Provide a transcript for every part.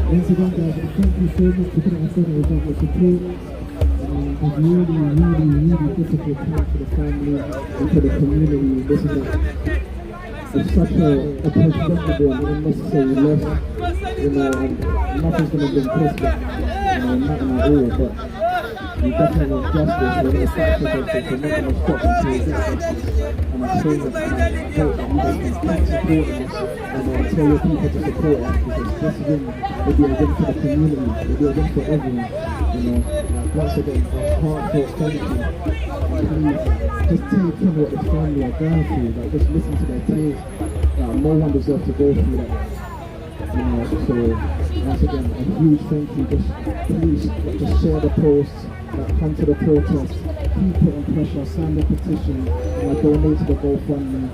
Once again, guys, thank you so much for putting us on with your support. It's really difficult time for the family and for the community. This is it's such a preventable and unnecessary loss. Nothing's going to be possible. Nothing at all. But we definitely want justice. We're going to fight for justice. We're not going to stop until we get justice. And I'm saying that I hope that you guys can keep supporting us and tell your people to support us, because this win will be a win for the community. It will be a win for everyone. Once again, heartfelt thank you. Please, just take in what the family are going through. Just listen to their tears. No one deserves to go through that. So once again, a huge thank you. Please share the posts, come to the protest, keep putting pressure, sign the petition, donate to the GoFundMe.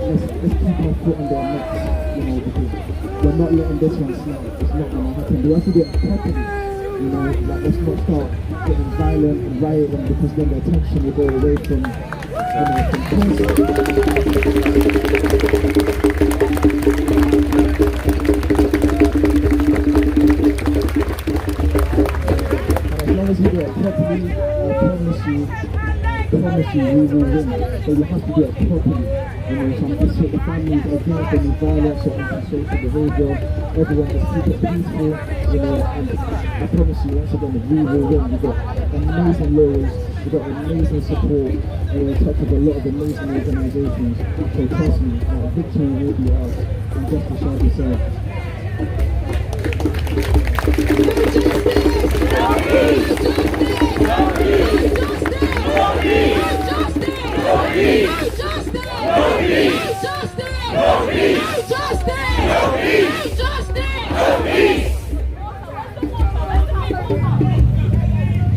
Let's keep our foot on their necks, because we're not letting this one slide. It's not going to happen. We have to do it properly. Let's not start getting violent and rioting, because then the attention will go away from as long as we do it properly, I promise you we will win. But we have to do it properly. So I'm just saying the families against any violence or antisocial behaviour. Everyone just keep it peaceful, and I promise you, once again, we will win. We've got amazing lawyers, we've got amazing support, we're in touch with a lot of amazing organisations. So trust me, victory will be ours, and justice shall be served.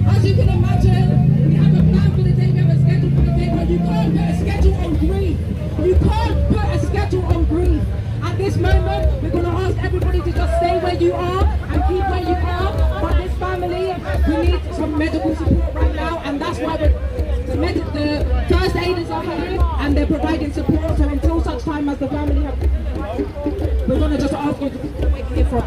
As you can imagine, we have a plan for the day, we have a schedule for the day, but you can't put a schedule on grief. You can't put a schedule on grief. At this moment, we're going to ask everybody to just stay where you are and keep where you are. But this family, we need some medical support right now, and that's why the first aiders are here and they're providing support. So until such time as the family have, we're going to just ask you to keep where you're from.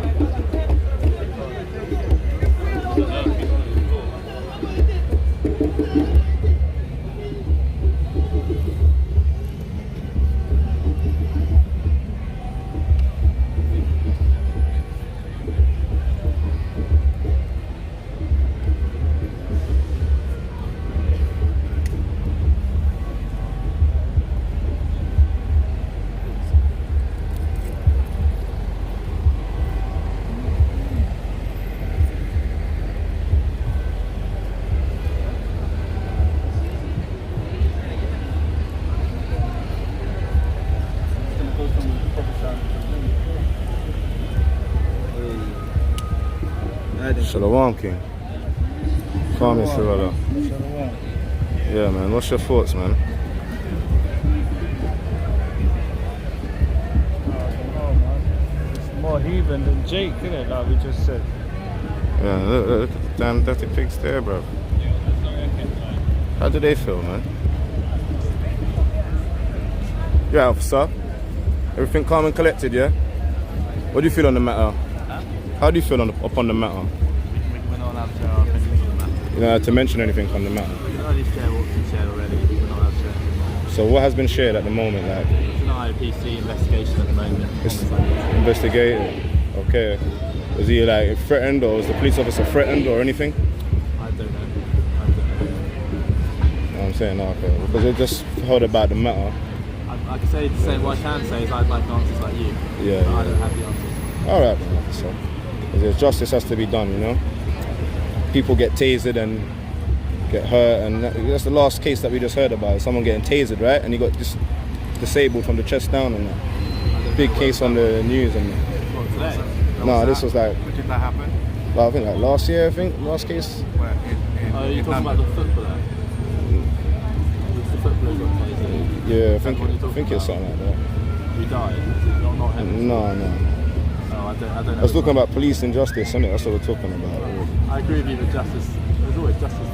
Shalom, King. Call me, Shalom. Yeah, man. What's your thoughts, man? It's more heathen than Jake, isn't it? Like we just said. Yeah, look at the damn dirty pigs there, bro. How do they feel, man? Yeah, officer. Everything calm and collected, yeah? What do you feel on the matter? How do you feel upon the matter? We're not allowed to share our opinions on the matter. You're not allowed to mention anything on the matter? We're not allowed to share what's been shared already. We're not allowed to share anymore. So what has been shared at the moment? Like, it's an IPC investigation at the moment. It's investigated. Okay. Was he like threatened, or was the police officer threatened or anything? I don't know. You know what I'm saying? Okay. Because we just heard about the matter. I can say what I can say is I'd like answers like you. Yeah. But I don't have the answers. Alright then, officer. Because justice has to be done, you know? people get tasered and get hurt, and that's the last case that we just heard about. Someone getting tasered, right? And he got disabled from the chest down, and that big case on the news. And no, this was like. When did that happen? Well, I think like last year. I think last case. Where you're talking about the footballer? It's the footballer got tasered. Yeah, I think it's something like that. He died? Is it not him? No. I don't know. I was talking about police injustice, isn't it? That's what we're talking about. I agree with you that justice, there's always justice. I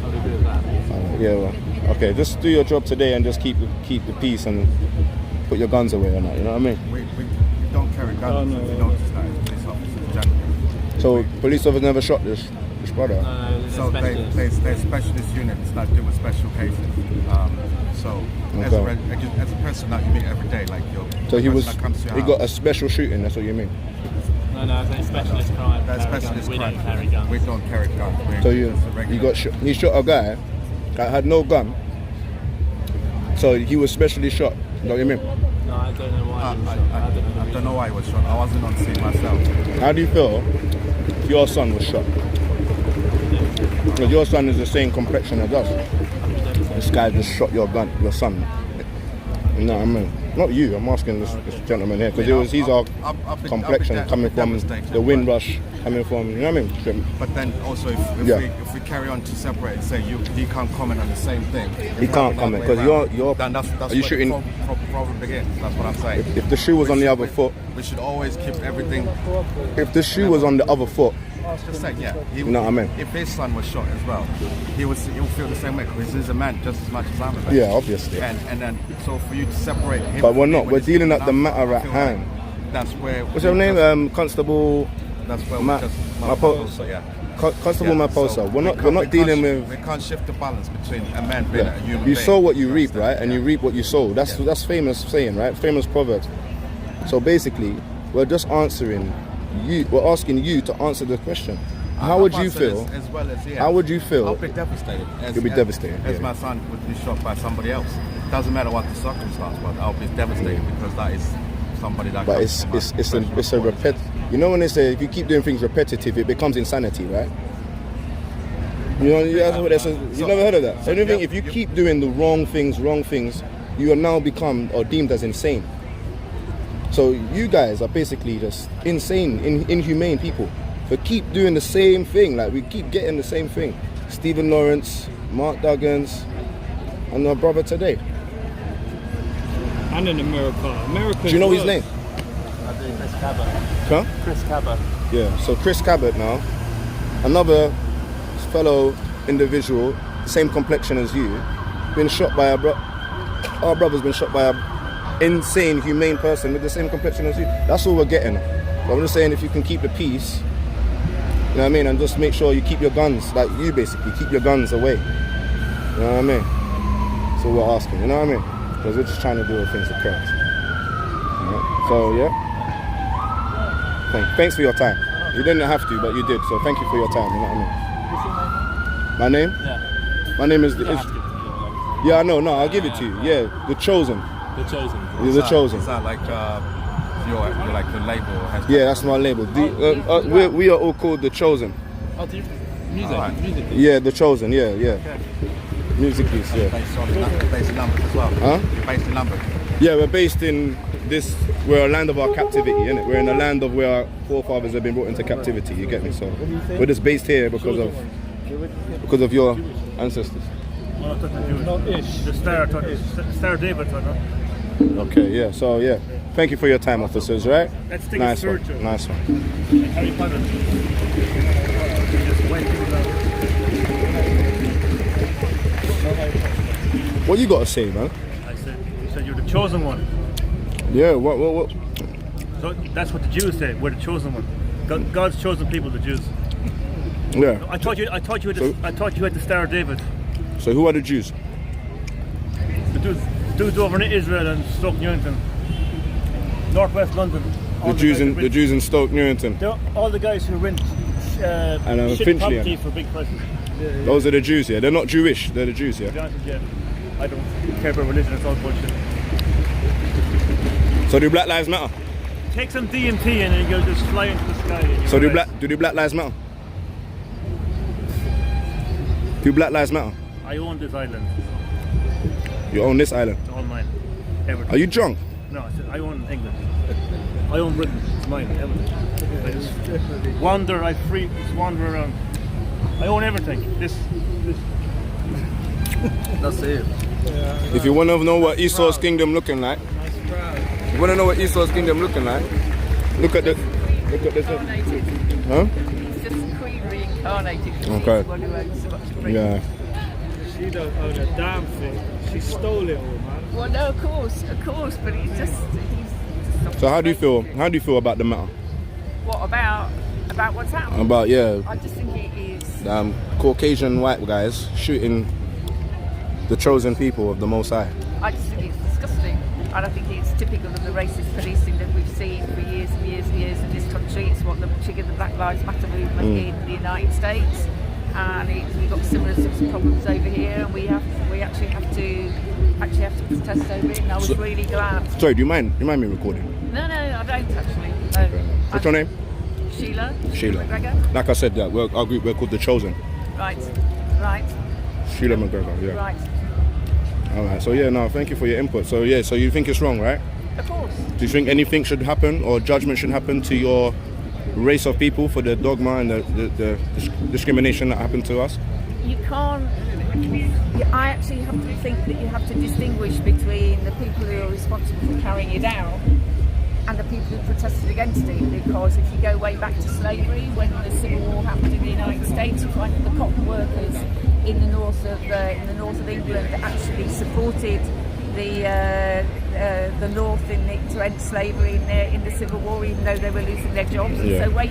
would agree with that. Yeah, well, okay, just do your job today and just keep the peace and put your guns away or not, you know what I mean? we don't carry guns. We noticed that as police officers generally. So police officers never shot this brother? So there's specialist units that deal with special cases. As a person that you meet every day, like so he house, got a special shooting. That's what you mean? No, I think specialist crime. That's specialist we crime. don't carry guns. We don't carry guns. So you got shot. He shot a guy that had no gun. So he was specially shot. You know what you mean? No, I don't know why he was shot. I don't know why he was shot. I wasn't on scene myself. How do you feel if your son was shot? Because your son is the same complexion as us. This guy just shot your son. You know what I mean? Not you, I'm asking this gentleman here, because he's our complexion coming from the wind rush, coming from, you know what I mean? But then also if we carry on to separate and say he can't comment on the same thing. He can't comment, because you're then that's are you shooting? The problem begins, that's what I'm saying. If the shoe was on the other foot. We should always keep everything. If the shoe was on the other foot. Just saying, yeah. You know what I mean? If his son was shot as well, he'll feel the same way, because he's a man just as much as I'm a man. Yeah, obviously. And then, so for you to separate him. But we're not. We're dealing at the matter at hand. That's where. What's your name? Constable. That's where Maposa. Yeah. Constable Maposa. So we're not dealing with. We can't shift the balance between a man being a human being. You sow what you reap, right? And you reap what you sow. That's famous saying, right? Famous proverb. So basically, we're just answering you. We're asking you to answer the question. How would you feel? As well as, yeah. How would you feel? I'll be devastated. You'll be devastated. As my son would be shot by somebody else. Doesn't matter what the circumstance was. I'll be devastated because that is somebody that. But it's a repet. You know when they say if you keep doing things repetitive, it becomes insanity, right? You know, that's what they say. You never heard of that. So if you keep doing the wrong things, you are now become or deemed as insane. So you guys are basically just insane, inhumane people. But keep doing the same thing, like we keep getting the same thing. Stephen Lawrence, Mark Duggins, and our brother today. And in America. Do you know his name? I do, Chris Kaba. Huh? Chris Kaba. Yeah, so Chris Cabot now, another fellow individual, same complexion as you, been shot by our brother's been shot by a insane, humane person with the same complexion as you. That's all we're getting. But I'm just saying, if you can keep the peace, you know what I mean, and just make sure you keep your guns, like you basically, keep your guns away. You know what I mean? That's all we're asking, you know what I mean? Because we're just trying to do things correct. Right? So, yeah. Thanks for your time. You didn't have to, but you did, so thank you for your time, you know what I mean? My name? Yeah. My name is... Yeah, I know, no, I'll give it to you. Yeah, The Chosen. The Chosen. You're The Chosen. Is that like... You're like the label. Yeah, that's my label. We are all called The Chosen. Oh, do you music? Right. Music. Yeah, The Chosen. Yeah. Okay. Music piece. Yeah. Based in London as well. Huh? You're based in London. Yeah, we're based in this. We're a land of our captivity, innit? We're in a land of where our forefathers have been brought into captivity. You get me? So we're just based here because of your ancestors. No, ish. The Star David. Okay. Yeah. So yeah. Thank you for your time, officers, right? Let's take nice a search. one. Nice one. Harry Potter. Just wait till What you got to say, man? I said you're the chosen one. Yeah, what? So that's what the Jews say. We're the chosen one. God's chosen people, the Jews. Yeah. I thought you had the Star of David. So who are the Jews? The dudes over in Israel and Stoke Newington, northwest London. The Jews in Stoke Newington. They're all the guys who rent shitty Finchley, property for big prices. Those are the Jews, yeah. They're not Jewish. They're the Jews, yeah. To be honest with you, I don't care about religion. It's all bullshit. So do Black Lives Matter? Take some DMT and then you'll just fly into the sky. So do Black Lives Matter? Do Black Lives Matter? I own this island. You own this island. It's all mine. Everything. Are you drunk? No, I own England. I own Britain. It's mine. Everything. I just wander. I free. Just wander around. I own everything. This. That's it. If you want to know what Esau's kingdom looking like, you want to know what Esau's kingdom looking like, look at this. Huh? It's just Queen reincarnated. Okay. She's the one who owns so much Britain. Yeah. She don't own a damn thing. She stole it all, man. Well, no, of course, but he's just So how do you feel? How do you feel about the matter? What about what's happened? About I just think it is. Caucasian white guys shooting the chosen people of the Most High. I just think it's disgusting, and I think it's typical of the racist policing that we've seen for years and years and years in this country. It's what triggered the Black Lives Matter movement in the United States, and we've got similar sorts of problems over here, and we actually have to protest over it. And I was really glad. Sorry, do you mind me recording? No, I don't actually. No. What's your name? Sheila. Sheila. McGregor. Like I said, our group we're called the Chosen. Right. Sheila McGregor. Yeah. Right. All right. So yeah, no, thank you for your input. So yeah, so you think it's wrong, right? Of course. Do you think anything should happen or judgment should happen to your race of people for the dogma and the discrimination that happened to us? You can't. I actually have to think that you have to distinguish between the people who are responsible for carrying it out and the people who protested against it. Because if you go way back to slavery, when the Civil War happened in the United States, you find that the cotton workers in the north of England actually supported the North to end slavery in the Civil War, even though they were losing their jobs. Yeah. And so I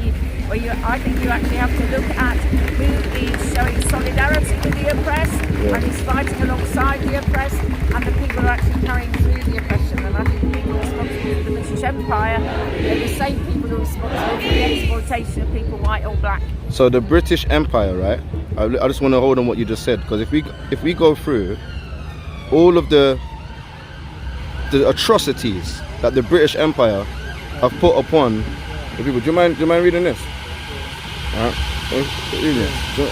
think you actually have to look at who is showing solidarity with the oppressed and is fighting alongside the oppressed, and the people who are actually carrying through the oppression. And I think the people responsible for the British Empire are the same people who are responsible for the exploitation of people, white or black. So the British Empire, right? I just want to hold on what you just said, because if we go through all of the atrocities that the British Empire have put upon the people. Do you mind reading this? Alright. Read it.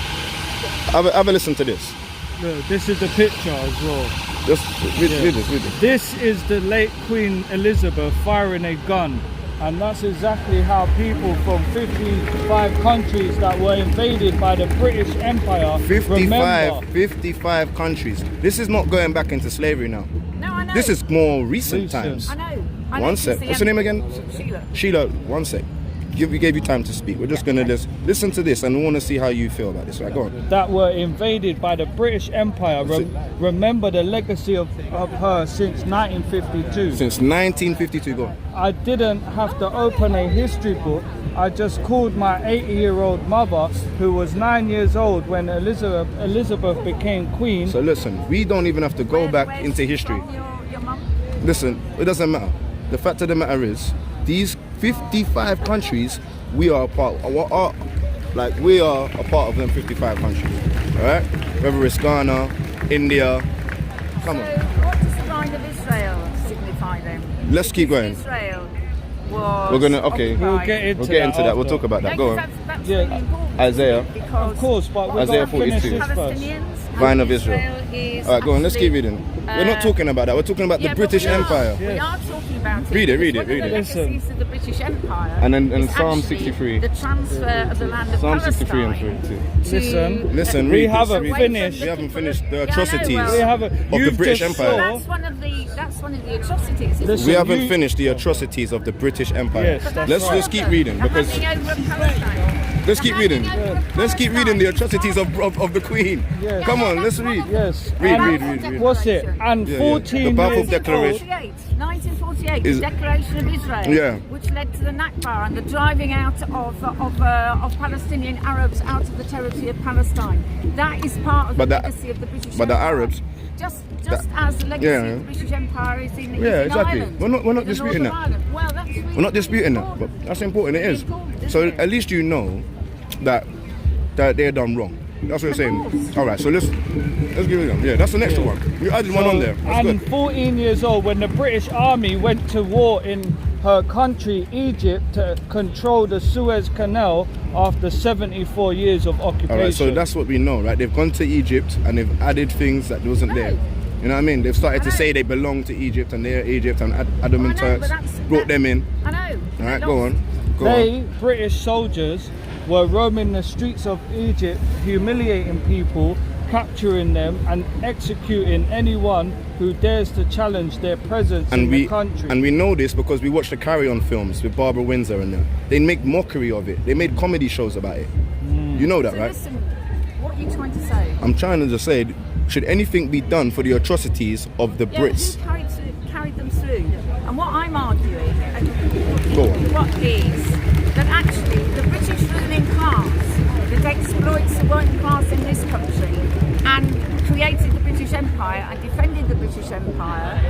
Have a listen to this. Look, this is the picture as well. Just read this. This is the late Queen Elizabeth firing a gun. And that's exactly how people from 55 countries that were invaded by the British Empire 55 countries. This is not going back into slavery now. No, I know. This is more recent times. I know. One sec. What's your name again? Sheila. Sheila, one sec. We gave you time to speak. We're just going to just listen to this and we want to see how you feel about this. Right, go on. That were invaded by the British Empire. Remember the legacy of her since 1952. Since 1952, go on. I didn't have to open a history book. I just called my 80-year-old mother, who was 9 years old when Elizabeth became queen. So listen, we don't even have to go back into history. Your mum? Listen, it doesn't matter. The fact of the matter is, these 55 countries, we are a part of them 55 countries. Alright? Whether it's Ghana, India, come on. What does the line of Israel signify then? Let's keep going. Israel was We're gonna occupied. We'll get into that. We'll after. talk about that. Go on. That's Yeah. really important. Isaiah. Because Of course, but we're Isaiah going to 42. finish this first. Palestinians Vine and of Israel. is Alright, go on, let's keep actually, reading. We're not talking about that, we're talking about the but British we are. Empire. We are talking about it. Read it, because read it. one of the legacies of the British Empire And then is Psalm actually 63. the transfer of the land of Psalm Palestine 63 and 32. to Listen, We read haven't this. finished. We haven't finished the Yeah, I know, atrocities well- We haven't. of the You've British just Empire. saw- That's one of the atrocities. Isn't Listen, We it? haven't you- finished the atrocities of the British Empire. Yes, that's Let's right. just keep reading The because handing over of Palestine. let's keep reading. The handing over of Let's keep reading the Palestine. atrocities of the Queen. Yes. Come on, let's read. Yes. Read, And read. What's it? And Yeah, yeah. 14 The Balfour years Declaration. 1948, Is- the Declaration of Israel, Yeah. which led to the Nakba and the driving out of Palestinian Arabs out of the territory of Palestine. That is part of the But the- legacy of the British but the Empire. Arabs- just as the legacy Yeah. of the British Empire is in Yeah, exactly. Ireland, We're not in the disputing Northern that. Ireland. Well, that's really We're not disputing that, important. but that's important. It is. Important, isn't So it? at least you know that they're done wrong. That's what I'm saying. course. All right, so let's give it them. Yeah, that's the next one. You added one on there. That's and good. 14 years old when the British Army went to war in her country, Egypt, to control the Suez Canal after 74 years of occupation. All right, so that's what we know, right? They've gone to Egypt and they've added things that wasn't there. You know what I mean? They've started to say they belong to Egypt and they're Egypt, and Ottoman Turks brought them in. I know. All right, go on. They, British soldiers, were roaming the streets of Egypt, humiliating people, capturing them and executing anyone who dares to challenge their presence in the country. And we know this because we watched the Carry On films with Barbara Windsor and them. They make mockery of it. They made comedy shows about it. You know that, So right? listen, what are you trying to say? I'm trying to just say, should anything be done for the atrocities of the Brits? Who carried them through? And what I'm arguing Go on. what is that actually the British ruling class that exploits the working class in this country and created the British Empire and defended the British Empire,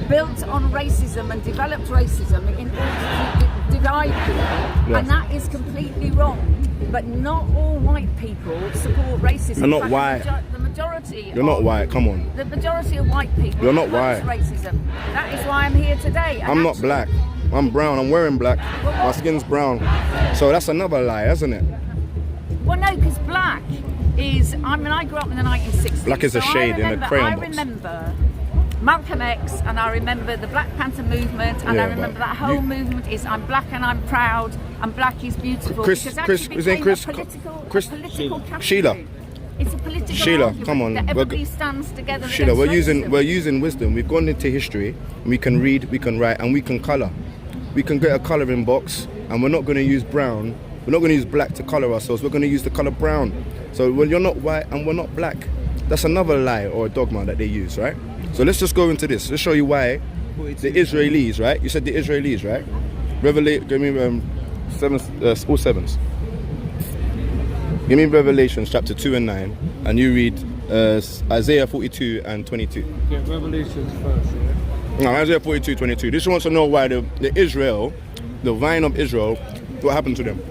built on racism and developed racism in order to divide people, and that is completely wrong. But not all white people support racism. You're not white. The majority. You're not white, come on. The majority of white people. You're not oppose white. racism. That is why I'm here today. And I'm not actually- black. I'm brown. I'm wearing black. My skin's brown. So that's another lie, isn't it? Well, no, because black is. I mean, I grew up in the 1960s. Black is a so shade in a crayon I box. remember Malcolm X, and I remember the Black Panther movement, and Yeah, I remember but that whole you- movement is "I'm black and I'm proud, and black is beautiful." Chris- because Chris- actually his name became Chris- a political, Chris- a political category. Sheila. It's a political Sheila, argument come on, that we're everybody stands together. Sheila, against we're racism. using wisdom. We've gone into history. We can read, we can write, and we can colour. We can get a colouring box, and we're not going to use brown. We're not going to use black to colour ourselves. We're going to use the colour brown. So when you're not white and we're not black, that's another lie or a dogma that they use, right? So let's just go into this. Let's show you why the Israelis, right? You said the Israelis, right? Give me all sevens. Give me Revelations chapter 2 and 9, and you read Isaiah 42 and 22. Get Revelations first, yeah? No, Isaiah 42, 22. This wants to know why the Israel, the vine of Israel, what happened to them?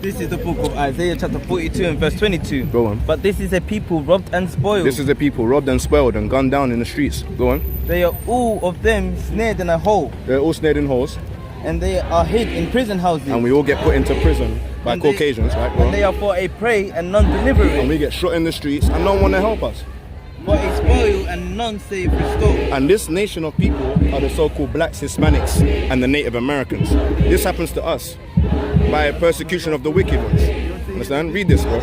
This is the book of Isaiah chapter 42 and verse 22. Go on. But this is a people robbed and spoiled. This is the people robbed and spoiled and gunned down in the streets. Go on. They are all of them snared in a hole, They're all snared in holes, and they are hid in prison houses. and we all get put into prison by And they- Caucasians, right? Go And on. they are for a prey and none deliver And it. we get shot in the streets and no one to help us. For a spoil and none save restore. And this nation of people are the so-called blacks, Hispanics, and the Native Americans. This happens to us by persecution of the wicked ones. Understand? Read this, bro.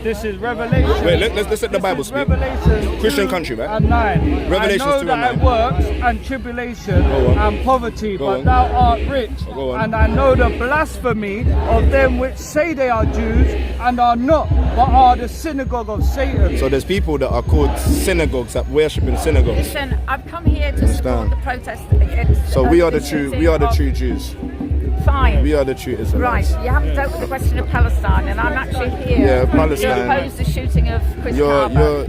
This is Revelation. Wait, let's let the Bible This is speak. Revelation Christian 2 country, right? and 9. Revelations I know 2 that and 9. works and tribulation Go on. and poverty, Go but on. thou art rich. Go on. And I know the blasphemy of them which say they are Jews and are not, but are the synagogue of Satan. So there's people that are called synagogues that worship in synagogues. Listen, I've come here to support Understand. the protest against. So we are the this true shooting we are the of- true Jews. Fine. We are the true Israelites. Right, you haven't dealt with the question of Palestine, and I'm actually here Yeah, to Palestine. oppose the shooting of Chris You're Kaba.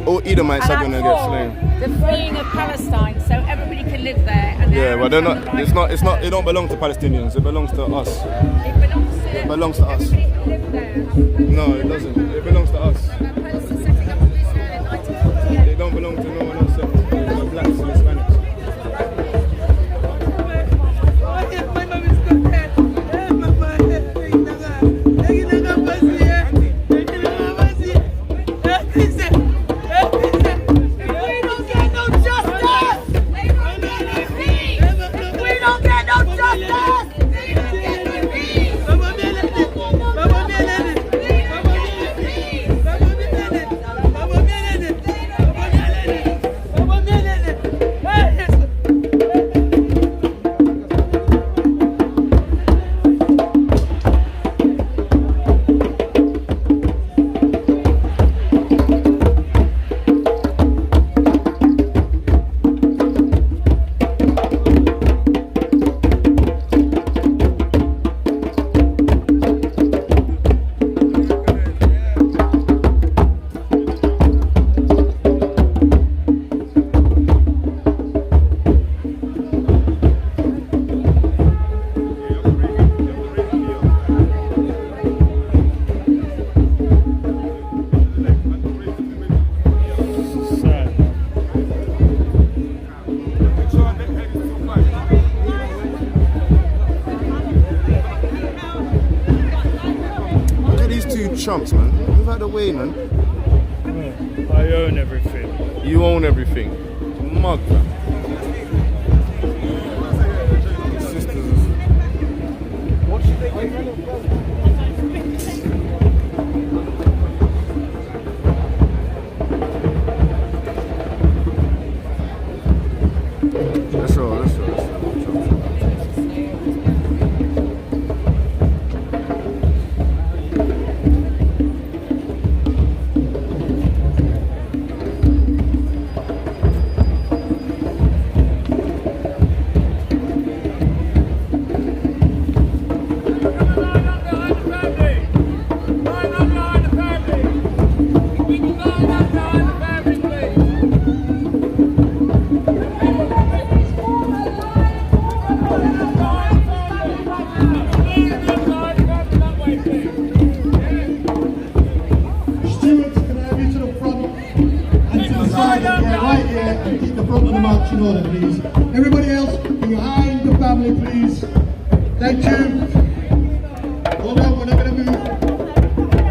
all Edomites And are I'm gonna get for slain. the freeing of Palestine, so everybody can live there. And Yeah, but they're not. Arabs have the It's not. right It don't belong to Palestinians. It belongs to us. It belongs to. It belongs to us. Everybody can live there. No, it doesn't. It belongs to us. And opposed to setting up Israel in 1948. They don't belong to no one else. The blacks and Hispanics. trumps, man. Move out the way, man. I own everything. You own everything. Mug, man. Sisters. What should they do? Let's roll. marching order, please. Everybody else, behind the family, please. Thank you. Hold on, we're not going to move.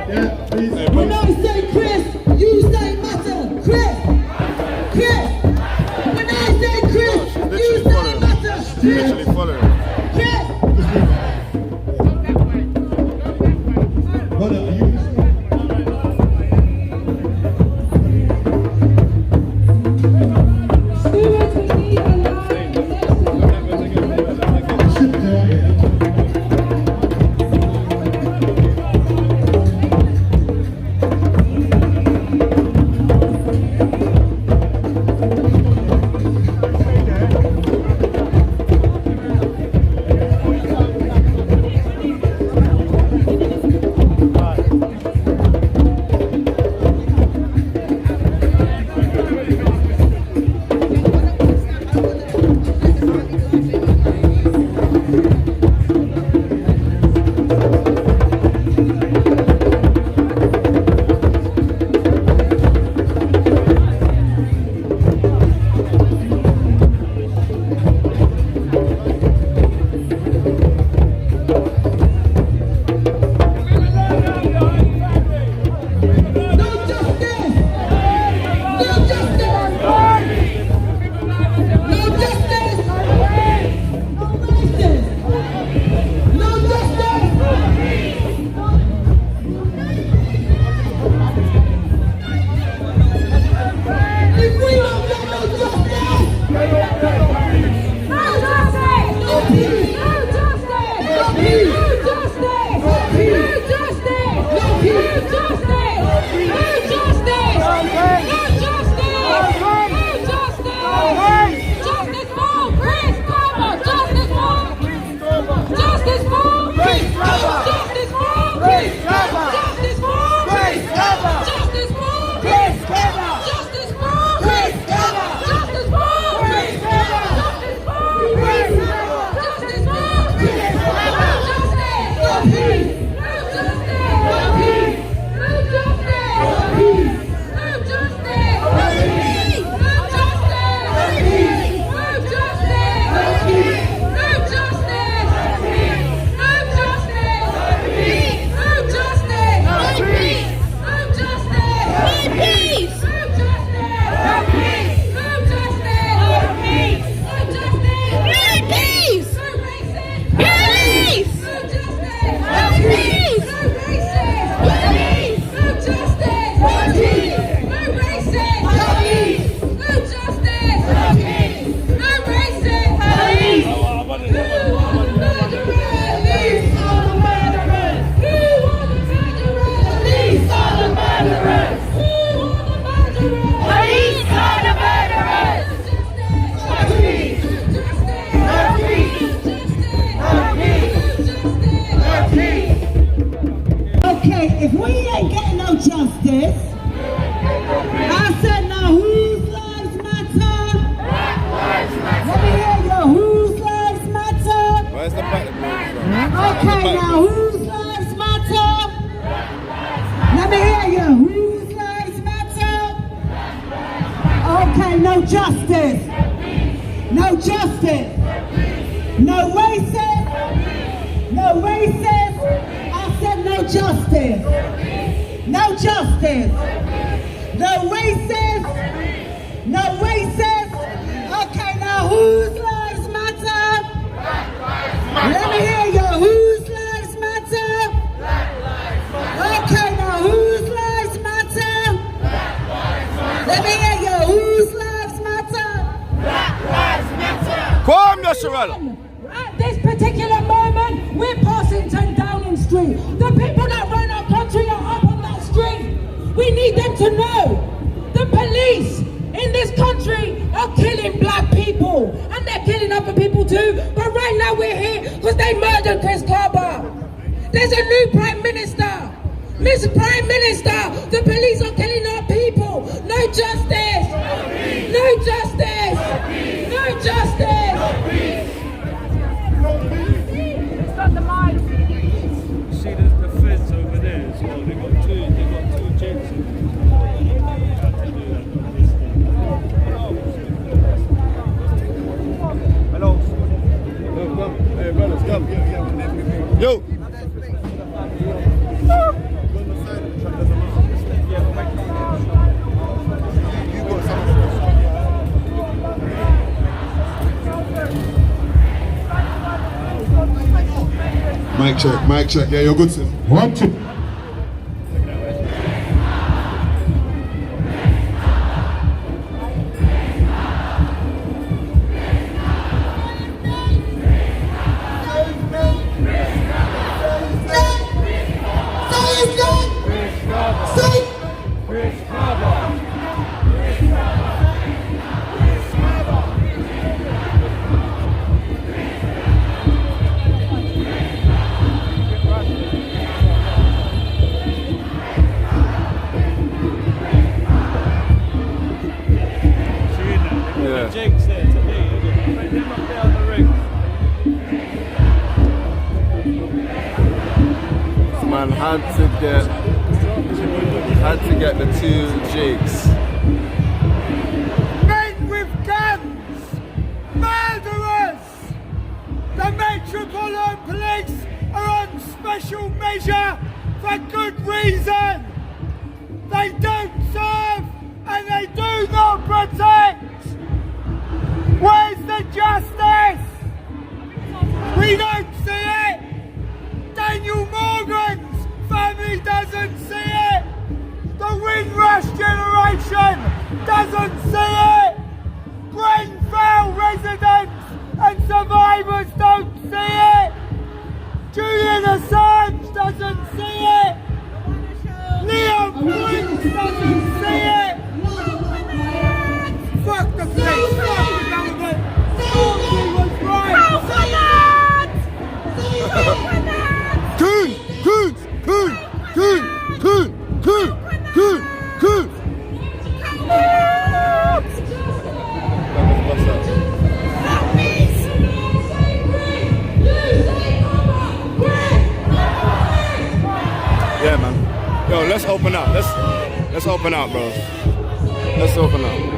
Yeah, please. When I say Chris, you say Matter. Chris. When I say Chris, you say Matter. Literally follow. Chris. Brother, are you listening? If we ain't getting no justice, I said now whose lives matter? Black lives matter. Let me hear you. Whose lives matter? Where's the back from? Okay, now whose lives matter? Let me hear you. Whose lives matter? Okay, no justice. No justice. No racist. No racist. I said no justice. no justice. No racist, no racist. Okay, now whose lives matter? Let me hear you. Whose lives matter? Okay, now whose lives matter? Let me hear you. Whose lives matter? Come, Yasharella. At this particular moment, we're passing 10 Downing Street. The people that run our country are up on that street. We need them to know the police in this country are killing black people and they're killing other people too. But right now we're here because they murdered Chris Kaba. There's a new Prime Minister. Miss Prime Minister, the police are killing our people. No justice. No justice. No justice. It's got the mic. See the fence over there as well. They got two jets. Hello. Hey, brothers, come. Yo. Mic check. Yeah, you're good, sir. 1, 2. Jake's there today. Bring him up there on the ring. This man had to get the two Jakes. Men with guns, murderers. The Metropolitan Police are on special measure for good reason. They don't serve and they do not protect. Where's the justice? We don't see it. Daniel Morgan's family doesn't see it. The Windrush generation doesn't see it. Grenfell residents and survivors don't see it. Julian Assange doesn't see it. Leon Prince doesn't see it. Fuck the police, fuck the government. He was right. Coon! Yeah, man. Yo, let's open up. Let's open up, bro. Let's open up.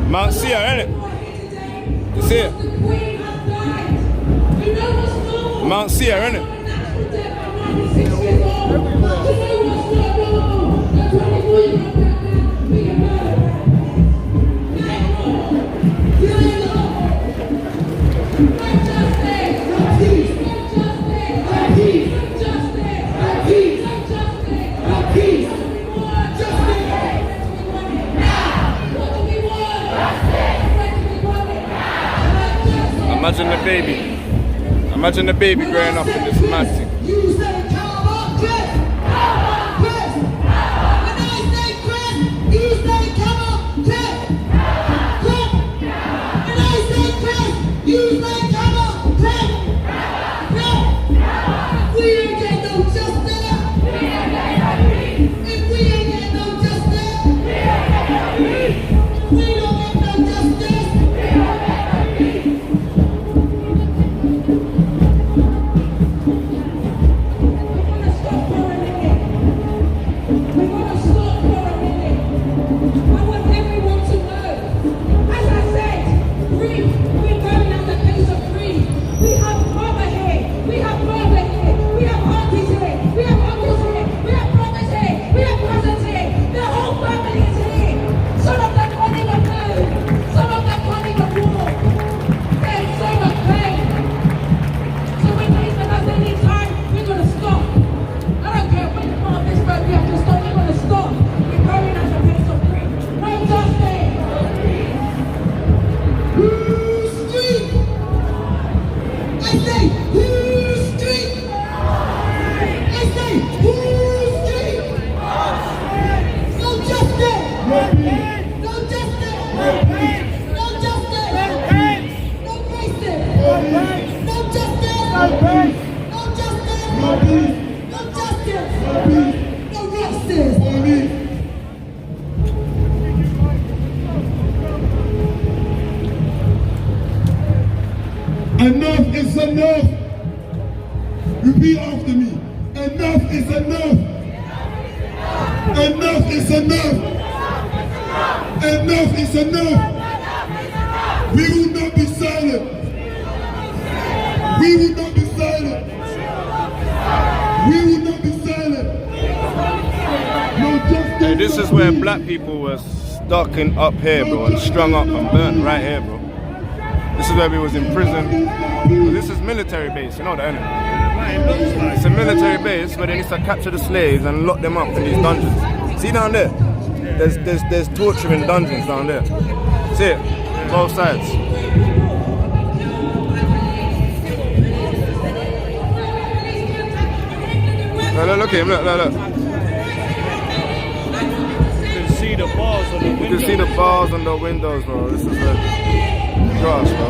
Mount Sia, innit? You see it? Mount Sia, innit? Imagine the baby. Imagine the baby growing up in this mad thing. You say Kaba, Chris. Kaba, Chris. When I say Chris, you say Kaba, Chris. Chris. When I say Chris, you say Kaba, Chris. Chris. Enough is enough. Repeat after me. Enough is enough. Enough is enough. Enough is enough. We will not be silent. We will not be silent. We will not be silent. No justice. Hey, this is where black people were stuck in up here, bro, and strung up and burnt right here, bro. This is where we was in prison. This is military base, you know that, innit? It's a military base where they used to capture the slaves and lock them up in these dungeons. See down there? There's torturing dungeons down there. See it? Both sides. Look at him, look. You can see the bars on the windows. You can see the bars on the windows, bro. This is the grass, bro.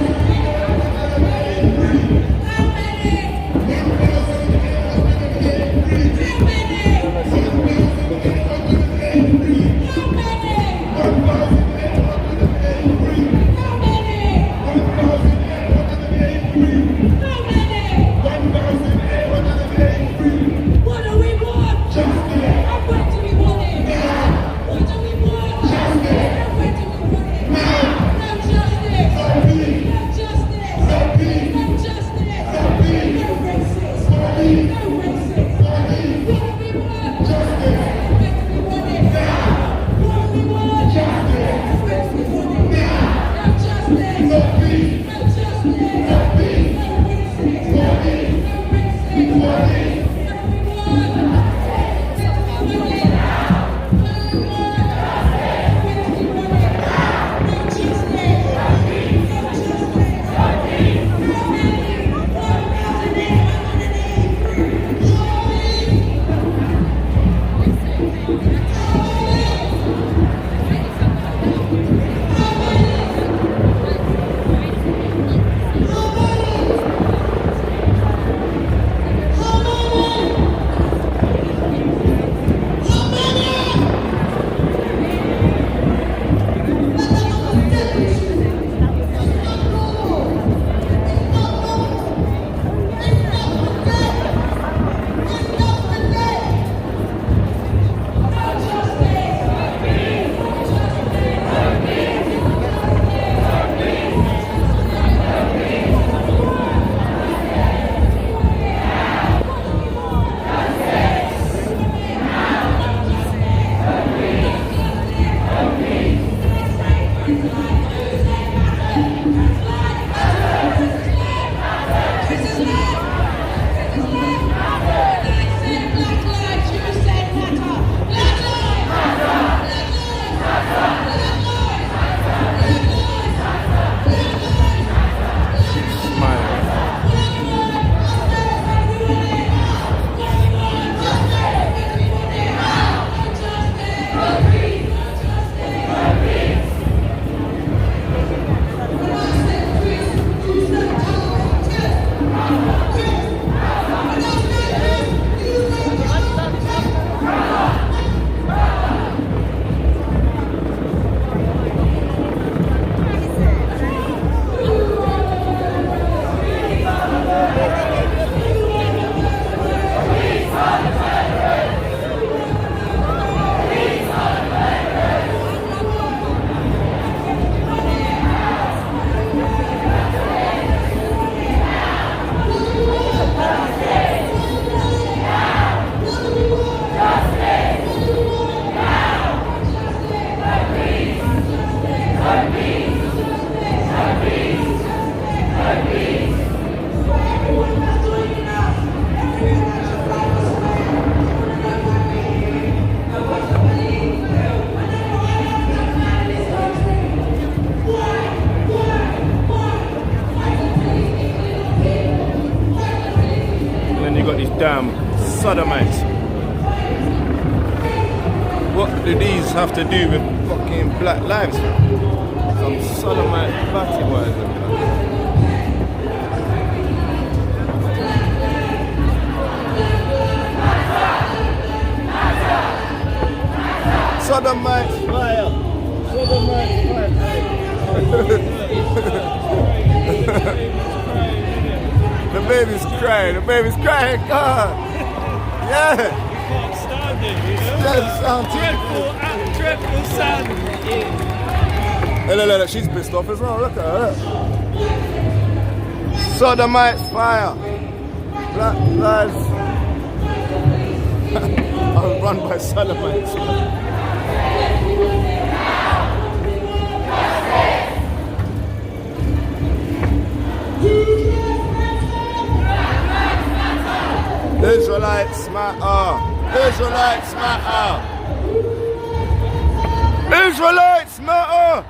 Damn sodomites. What do these have to do with fucking black lives? Some sodomite batty boys. Sodomites fire. Sodomites fire. The baby's crying. The baby's crying. God. Yeah. Can't stand it, you know? Dreadful sound. Hey, look, she's pissed off as well. Look at her. Sodomites fire. Black lives. I was run by Sodomites. Israelites matter. Israelites matter. Israelites matter.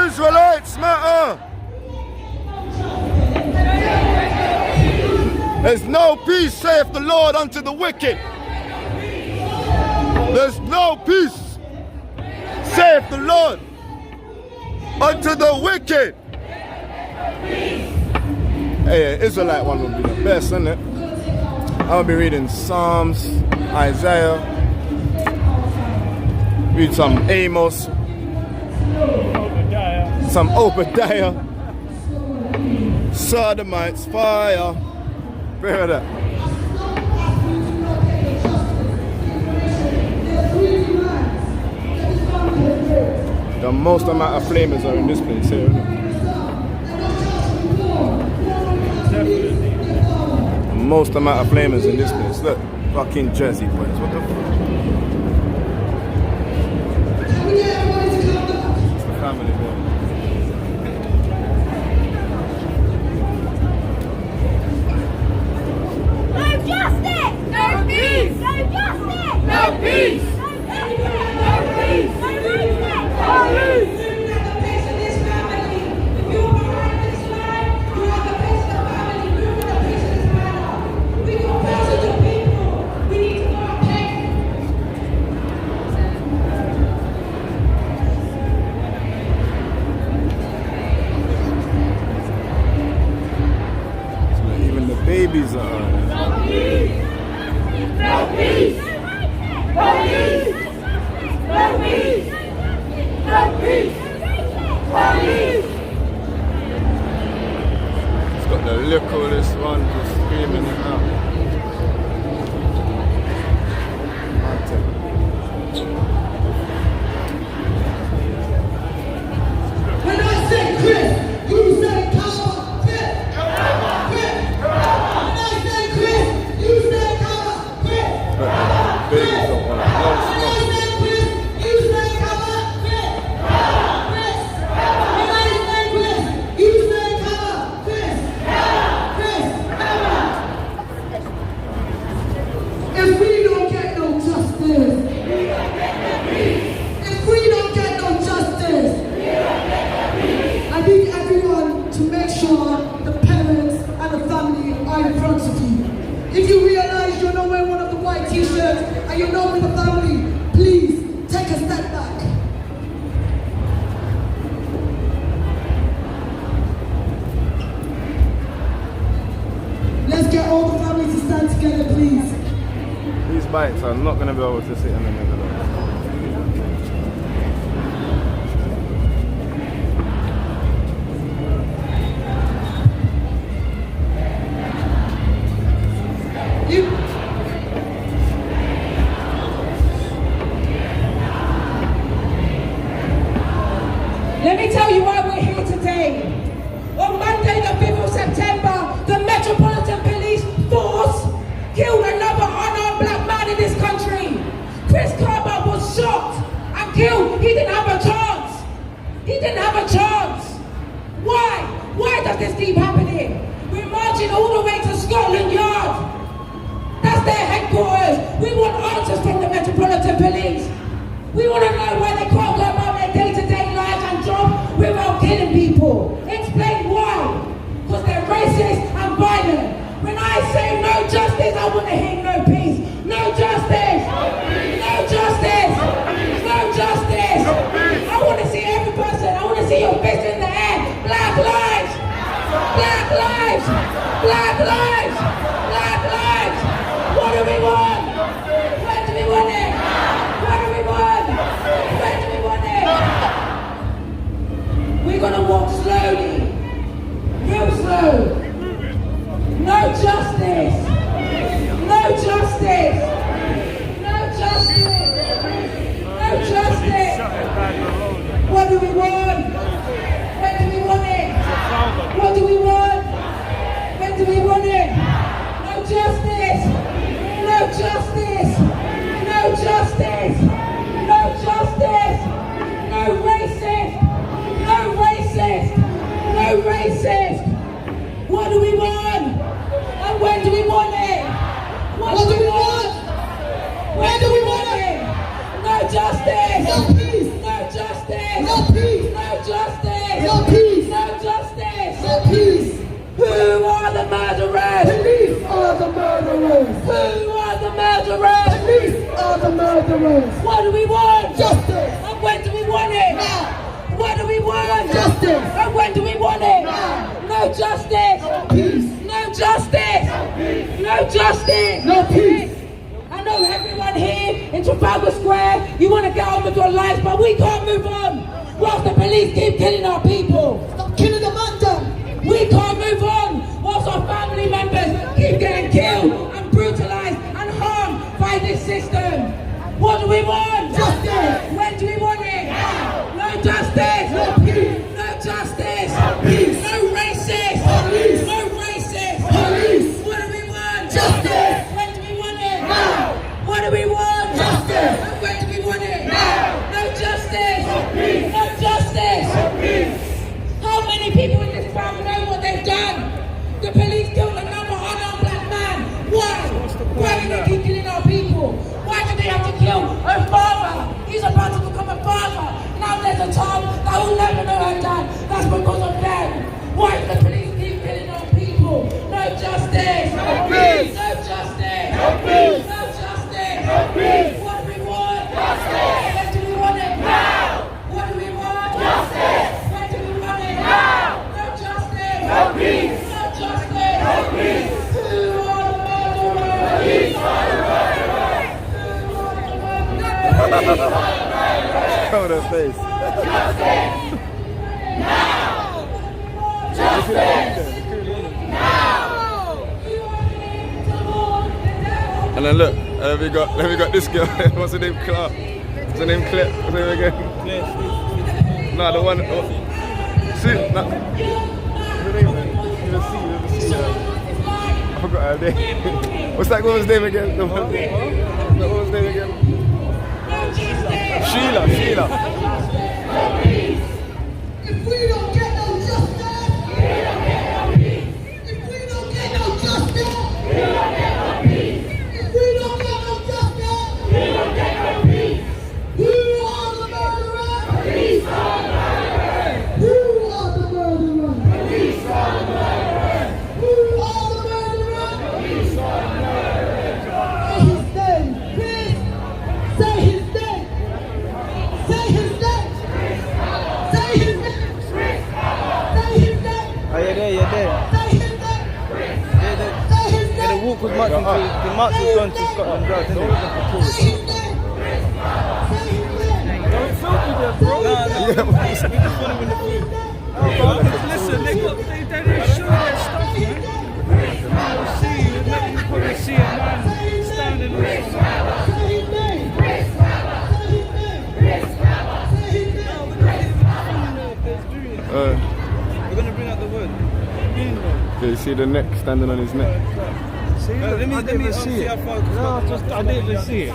Israelites matter. There's no peace, saith the Lord, unto the wicked. There's no peace, saith the Lord, unto the wicked. Hey, Israelite one will be the best, isn't it? I'll be reading Psalms, Isaiah, read some Amos, some Obadiah, Sodomites fire. Remember that. The most amount of flamers are in this place here, isn't it? The most amount of flamers in this place. Look, fucking Jersey boys. What the fuck? It's the family boy. Even the babies are. No peace! No peace! No peace! No peace! No peace! It's got the look of this one just screaming it out. When I say Chris, you say Kaba. Chris. Chris. When I say Chris, you say Kaba. Chris. Babies don't want to blow smoke. If you realize you're not wearing one of the white t-shirts and you're not with the family, please take a step back. Let's get all the families to stand together, please. These bikes are not going to be able to sit in the middle of it. Let me tell you why we're here today. On Monday, the 5th of September, the Metropolitan Police Force killed another unarmed black man in this country. Chris Kaba murderers. Who are the murderers? Police are the murderers. What do we want? Justice. And when do we want it? Now. What do we want? Justice. And when do we want it? Now. No justice. No peace. No justice. No justice. No peace. I know everyone here in Trafalgar Square, you want to get on with your lives, but we can't move on whilst the police keep killing our people. Stop killing the man down. We can't move on whilst our family members keep getting killed and brutalized and harmed by this system. What do we want? Justice. When do we want it? Now. No justice. No peace. No justice. No peace. No racist. Police. No racist. Police. What do we want? Justice. When do we want it? Now. What do we want? Justice. And when do we want it? Now. No justice. No peace. No justice. No peace. How many people in this crowd know what they've done? The police killed another unarmed black man. Why? Why do they keep killing our people? Why do they have to kill her father? He's about to become a father. Now there's a child that will never know her dad. That's because of them. Why do the police keep killing our people? No justice. No peace. No justice. No peace. No justice. No peace. What do we want? Justice. When do we want it? Now. What do we want? Justice. When do we want it? Now. No justice. No peace. No justice. No peace. Who are the murderers? Police are the murderers. Cover their face. Justice. Now. Justice. And then look, we got this girl. What's her name? Clark. What's her name? Claire. What's her name again? No, the one. See, no. I forgot her name. What's that woman's name again? The woman's name again? Sheila. If we don't get no justice, we don't get no peace. If we don't get no justice, we don't get no peace. If we don't get no justice, we don't get no peace. Who are the murderers? Police are the murderers. Who are the murderers? Police are the murderers. Who are the murderers? Police are the murderers. Say his name, please. Say his name. Say his name. Say his name. Say his name. Oh, you're there. Say his name. Say his Yeah, the name. walk was marching to, the march was going to Scotland Yard, didn't it? Say his name. Say his name. Don't film me there, bro. No, we just want him in the food. Listen, they didn't show their stuff, man. You'll see, you probably see a man standing on something. Say his name. Say his name. Say his name. We're going to bring out the word. Okay, you see the neck standing on his neck. See, Let me see how it. far. No, I didn't even see it.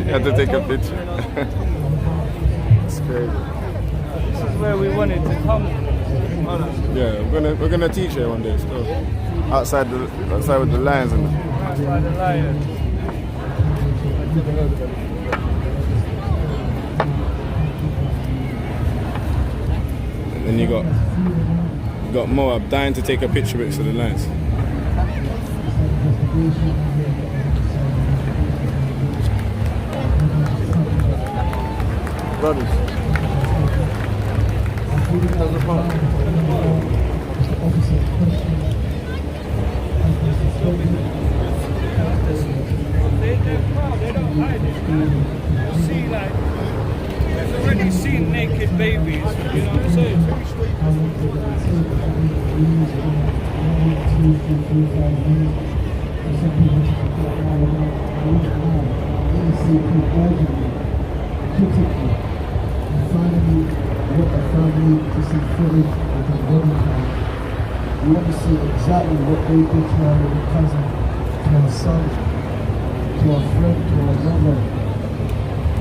Had to take a picture. It's crazy. This is where we wanted to come. Yeah, we're gonna teach her one day. Still, outside with the lions and. Outside the lion. And then you got Moab dying to take a picture next to the lions. Brothers. How's the fun? They're proud, they don't hide it. You see, like, they've already seen naked babies, you know what I'm saying? Finally, what the family to see footage of the body count. We want to see exactly what they did to our little cousin, to our son, to our friend, to our mother,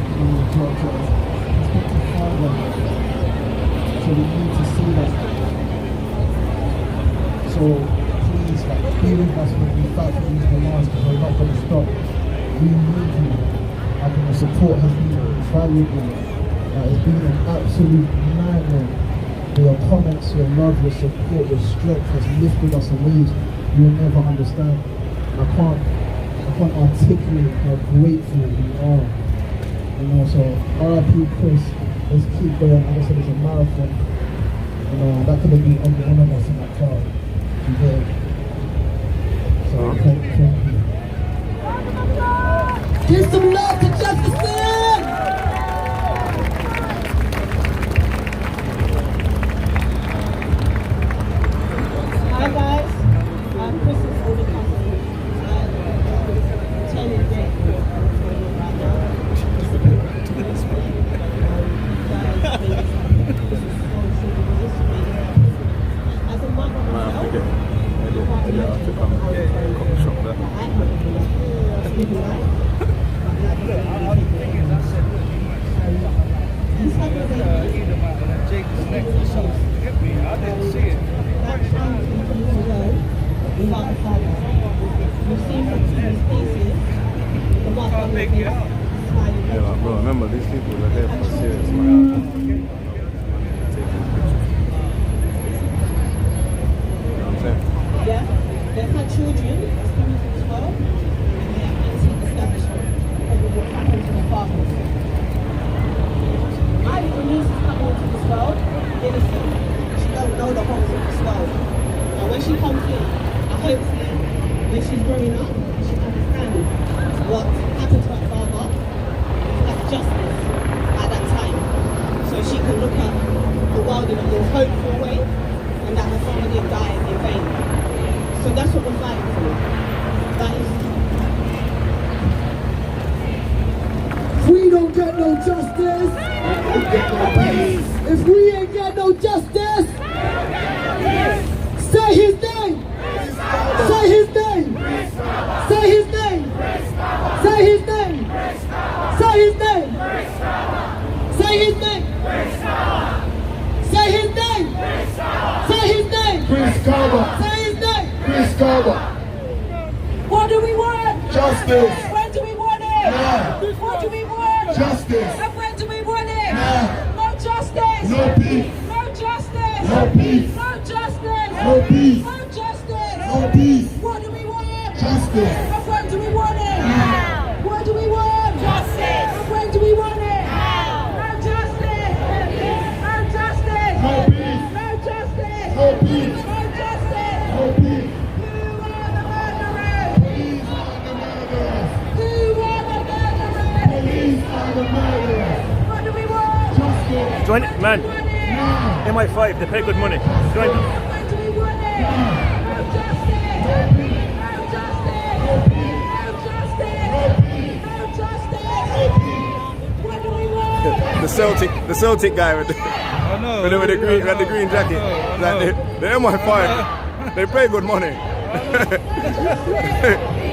to our respected father. So we need to see that. So please, be with us when we fight for these demands, because we're not going to stop. We need you. And the support has been invaluable. It's been an absolute nightmare. Your comments, your love, your support, your strength has lifted us away you'll never understand. I can't articulate how grateful we are. You know, so RIP Chris, let's keep going. Like I said, it's a marathon. You know, that could have been every one of us in that crowd. You did. So thank you. Give some love to Jefferson! Hi guys, I'm Chris's older cousin. Turning dead right now. As a mother myself, Yeah, bro, remember these people are here for serious. Taking pictures. You know what I'm saying? yeah, they've had children, experiences as well, and they have anti-establishment because of what happened to their fathers. My little niece is coming into this world innocent. She don't know the horrors of this world. And when she comes in, I hope when she's growing up, she understands what happened to her father, that's justice at that time. So she can look at the world in a more hopeful way, and that her father didn't die in vain. So that's what we're fighting for. That is. If we don't get no justice, if we ain't get no justice, say his name. Say his name. Say his name. Say his name. Say his name. Say his name. Say his name. Say his name. Chris Kaba. Say his name. Chris Kaba. What do we want? Justice. When do we want it? Now. What do we want? Justice. And when do we want it? Now. No justice. No peace. No justice. No peace. No justice. No peace. No justice. No peace. What do we want? Justice. And when do we want it? Now. What do we want? Justice. And when do we want it? Now. No justice. No justice. No peace. No justice. No peace. No justice. No peace. Who are the murderers? Police are the murderers. Who are the murderers? Police are the murderers. What do we want? Justice. Join it, man. Now. MI5, they pay good money. Join them. When do we want it? No justice. No justice. No justice. No justice. What do we want? The Celtic guy with the, I know. with the green jacket. Like the MI5, they pay good money.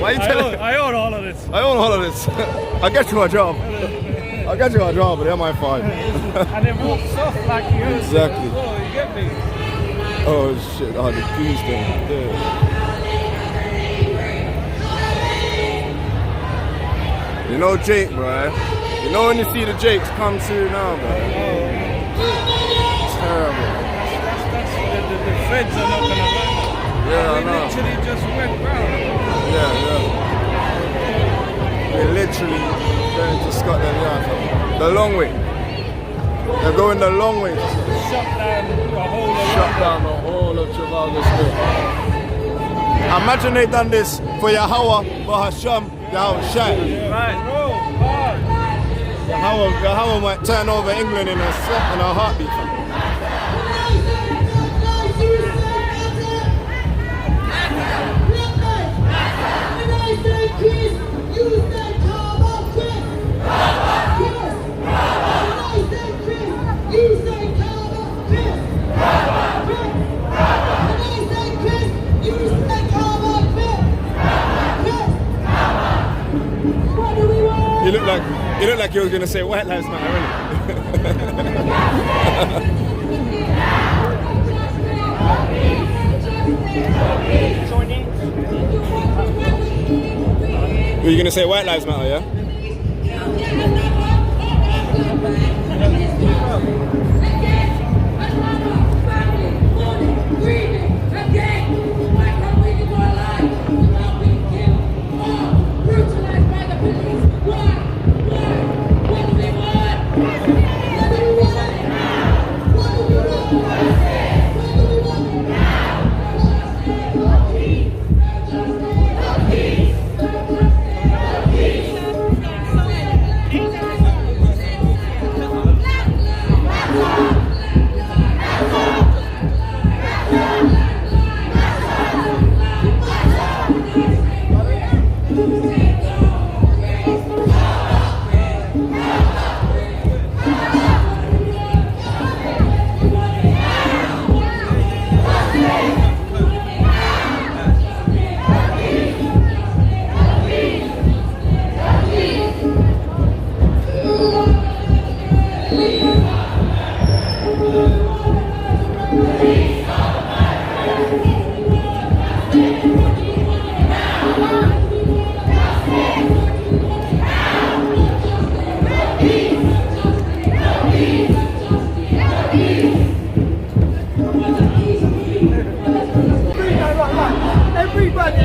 Why are you telling? I own all of this. I own all of this. I'll get you a job. I'll get you a job with MI5. And it walks off like you heard Exactly. before, you get me? Oh shit, oh the goose thing. Dude. You know Jake, bro. You know when you see the Jakes come to now, bro. Terrible. The feds are not going to run. Yeah, I They know. literally just went round. Yeah. They're literally going to Scotland Yard. The long way. They're going the long way. Shut down the whole of Shut down the whole of Trafalgar Square. Imagine they done this for Yahweh, Bahasham, Yahushai. Right, bro, hard. Yahweh might turn over England in a heartbeat. You look like you was gonna say White Lives Matter, really. You're gonna say White Lives Matter, yeah? Again,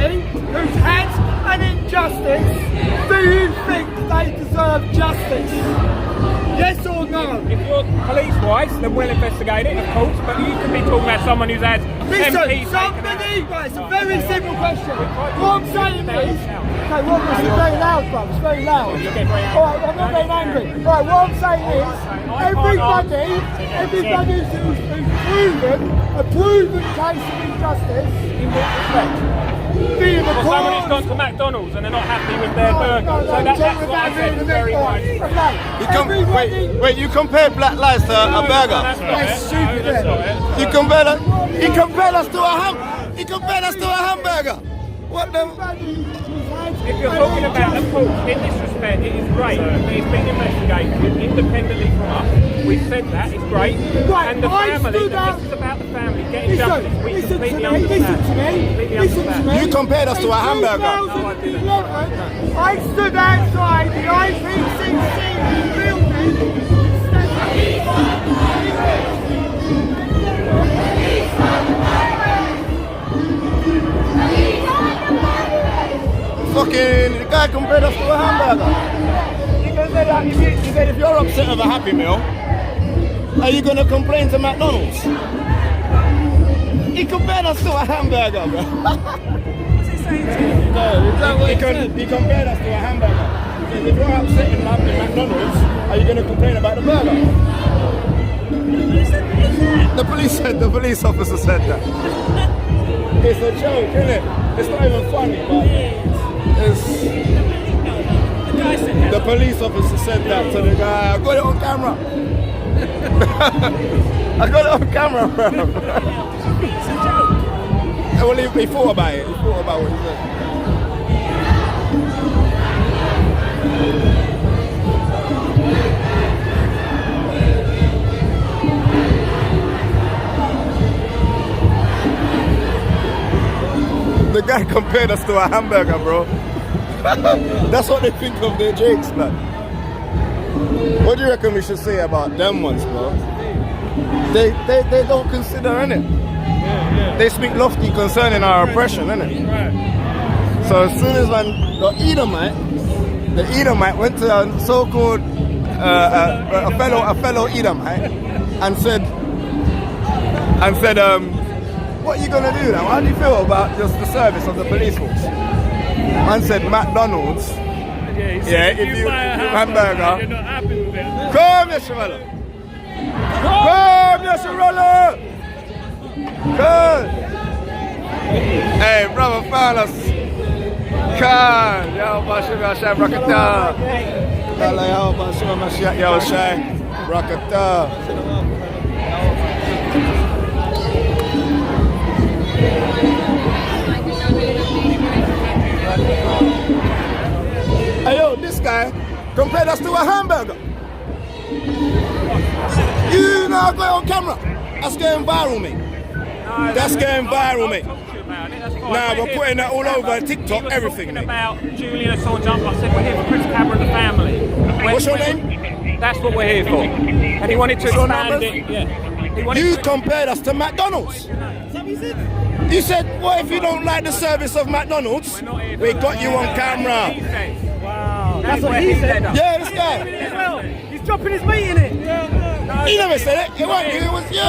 family who's had an injustice, do you think they deserve justice? Yes or no? If you're police-wise, then we'll investigate it, of course, but you could be talking about someone who's had Listen, MPs somebody, right, it's a very simple question. What I'm saying is, okay, Rob, it's very loud, bro, it's very loud. Alright, I'm not getting angry. Right, what I'm saying is, everybody who's proven a proven case of injustice, in what respect? Being Well, someone who's gone to McDonald's and they're not happy with their burger. So that's what I said is very wide. Wait, you compare black lives to a burger? That's stupid, You compared us to a hamburger. What the? If you're talking about the fault in this respect, it is great. It's been investigated independently from us. We've said that, it's great. Right, and the family, this is about the family getting justice. We completely understand. Listen to me. You compared us to a hamburger. In 2011, I stood outside the IPCC building. Fucking the guy compared us to a hamburger. He said if you're upset with a Happy Meal, are you gonna complain to McDonald's? He compared us to a hamburger, bro. What's he saying to you? He compared us to a hamburger. He said if you're upset in McDonald's, are you gonna complain about the burger? The police officer said that. It's a joke, isn't it? It's not even funny, but the police officer said that to the guy. I got it on camera. I got it on camera, bro. It's a joke. Well, he thought about it. He thought about what he said. The guy compared us to a hamburger, bro. That's what they think of their jakes, man. What do you reckon we should say about them ones, bro? They don't consider, innit? They speak lofty concerning our oppression, innit? So as soon as the Edomite went to a so-called a fellow Edomite and said, what are you gonna do now? How do you feel about just the service of the police force? Man said McDonald's. If you buy a hamburger, you're not happy with it. Come, Yesharala. Come, Yesharala. Come. Hey, brother, found us. Come. Yahweh Hashem Hashem Rakatah. Yahweh Hashem Hashem Rakatah. Hey yo, this guy compared us to a hamburger. You now go on camera. That's going viral, mate. That's going viral, mate. Nah, we're putting that all over TikTok, everything, mate. About Julian Assange, I said we're here for Chris Kaba and the family. What's your name? That's what we're here for. And he wanted to expand it. Yeah. You compared us to McDonald's. You said, what if you don't like the service of McDonald's? We got you on camera. Wow. That's what he said. Yeah, this guy. He's dropping his meat in it. He never said it. It wasn't you, it was you.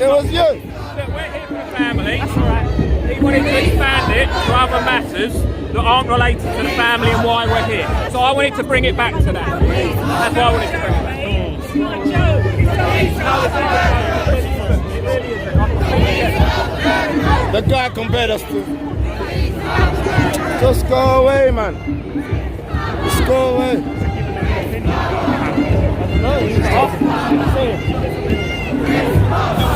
It was you. Look, we're here for the family. That's all right. He wanted to expand it to other matters that aren't related to the family and why we're here. So I wanted to bring it back to that. That's why I wanted to bring it back. The guy compared us to. Just go away, man. Just go away.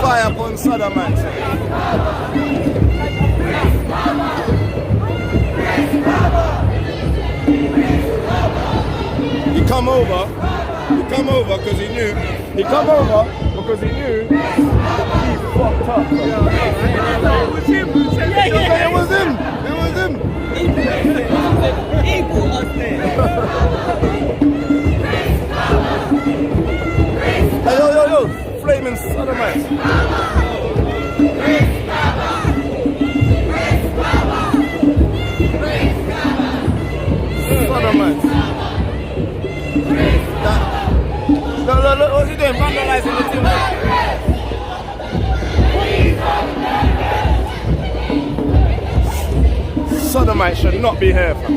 Fire upon Saddam, man. He come over because he knew. He come over because he knew he fucked up. It was him who said it. It was him. It was him. He brought us there. Hey, yo, flaming sodomites. sodomites should not be here, fam.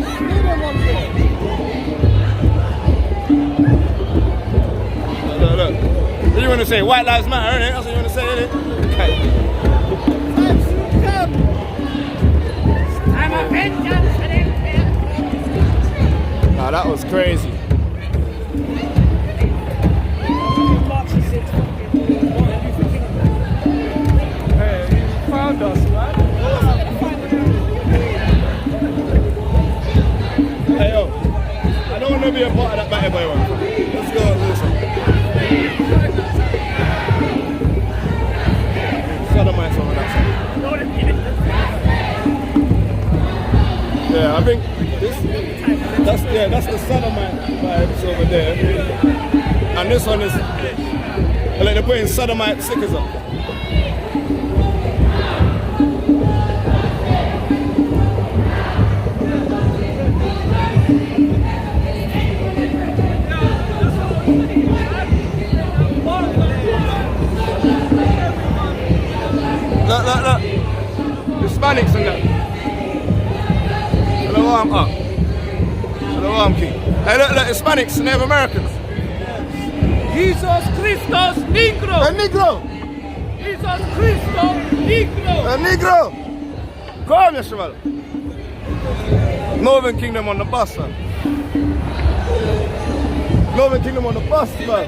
Look. What you want to say? White lives matter, innit? That's what you want to say, innit? Okay. Nah, that was crazy. Hey, you found us, man. Hey, yo. I don't want to be a part of that battle boy one. Let's go, listen. Sodomites over that side. Yeah, I think that's the sodomite vibes over there. And this one is like they're putting sodomite stickers up. Look. Hispanics and that. Hello, I'm up. Hello, I'm king. Hey, look, Hispanics, Native Americans. Jesus Christos Negro. A Negro. Jesus Christos Negro. A Negro. Come, Yeshua. Northern Kingdom on the bus, man. Northern Kingdom on the bus, man.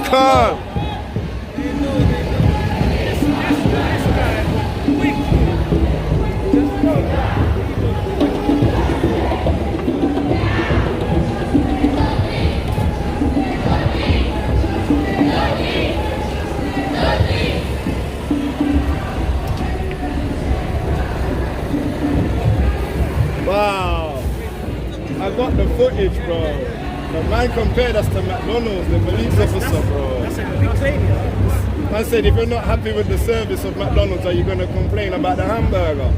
Come. Wow, I got the footage, bro. The man compared us to McDonald's, the police officer, bro. That's a big claim. Man said, if you're not happy with the service of McDonald's, are you going to complain about the hamburger?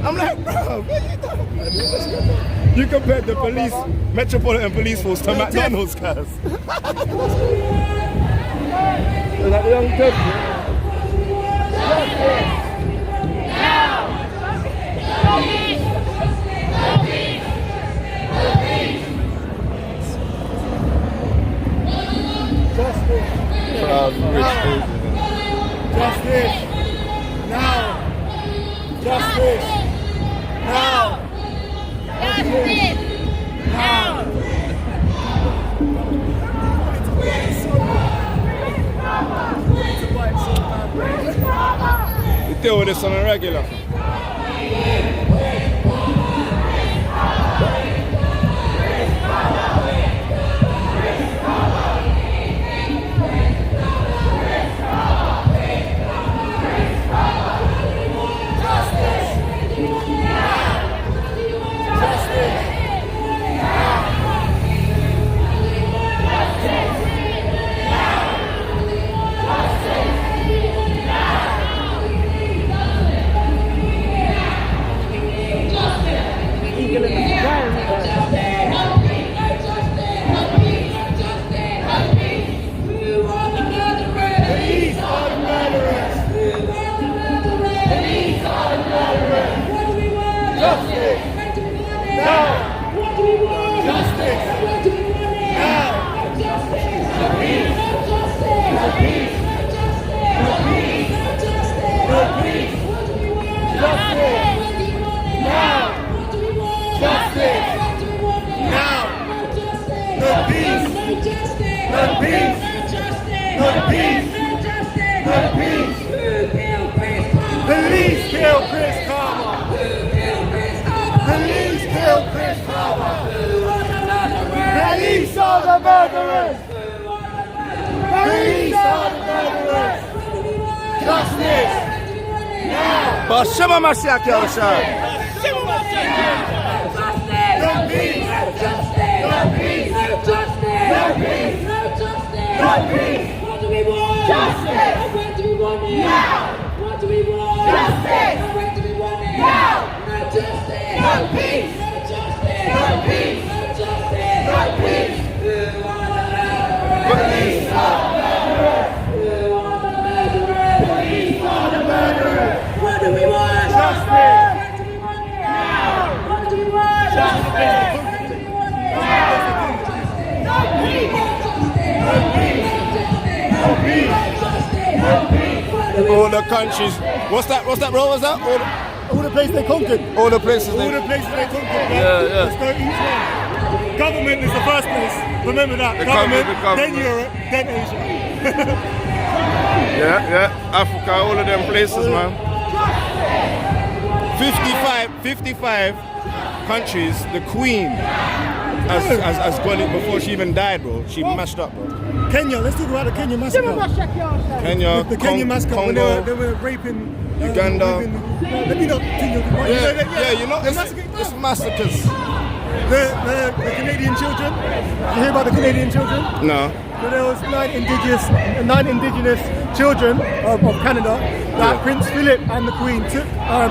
I'm like, bro, what are you talking about? You compared the police, Metropolitan Police Force to McDonald's, guys. Is that the young kid? Justice! Now! Justice! Now! Justice! Now! You deal with this on a regular. Police kill Chris Kaba! Police kill Chris Kaba! Police are the murderers! Police are the murderers! Justice! Now! Bashama Mashiach Yahushua. The peace! Justice! The peace! Justice! The peace! The peace! What do we want? Justice! What do we want now? What do we want? Justice! What do we want now? No justice! No peace! No justice! No peace! No justice! No peace! Police are the murderers! Police are the murderers! What do we want? countries. What's that, bro? What's that? All the places they conquered. All the places they conquered. Yeah. Let's go each one. Government is the first place. Remember that. The government, government. then Europe, then Asia. Yeah. Africa, all of them places, man. 55 countries. The Queen has got it before she even died, bro. She mashed up, bro. Kenya, let's talk about the Kenya massacre. Kenya, the Kenya massacre, Congo, when they were raping Uganda. Let me not continue. You know, it's massacres. The Canadian children. Did you hear about the Canadian children? No. So there was nine indigenous children of Canada that Prince Philip and the Queen took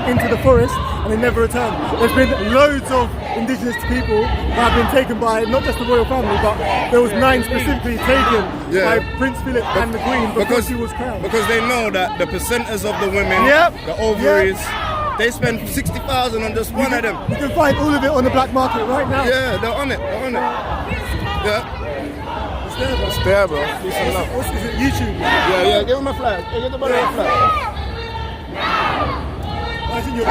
into the forest, and they never returned. There's been loads of indigenous people that have been taken by not just the royal family, but there was 9 specifically taken by Prince Philip and the Queen because she was crowned. Because they know that the percenters of the women, the ovaries, they spend 60,000 on just one of them. You can find all of it on the black market right now. Yeah, they're on it. Yeah. It's there, bro. Peace and love. Is it YouTube? Yeah. Give him a flag. Hey, get the brother a flag. I think you're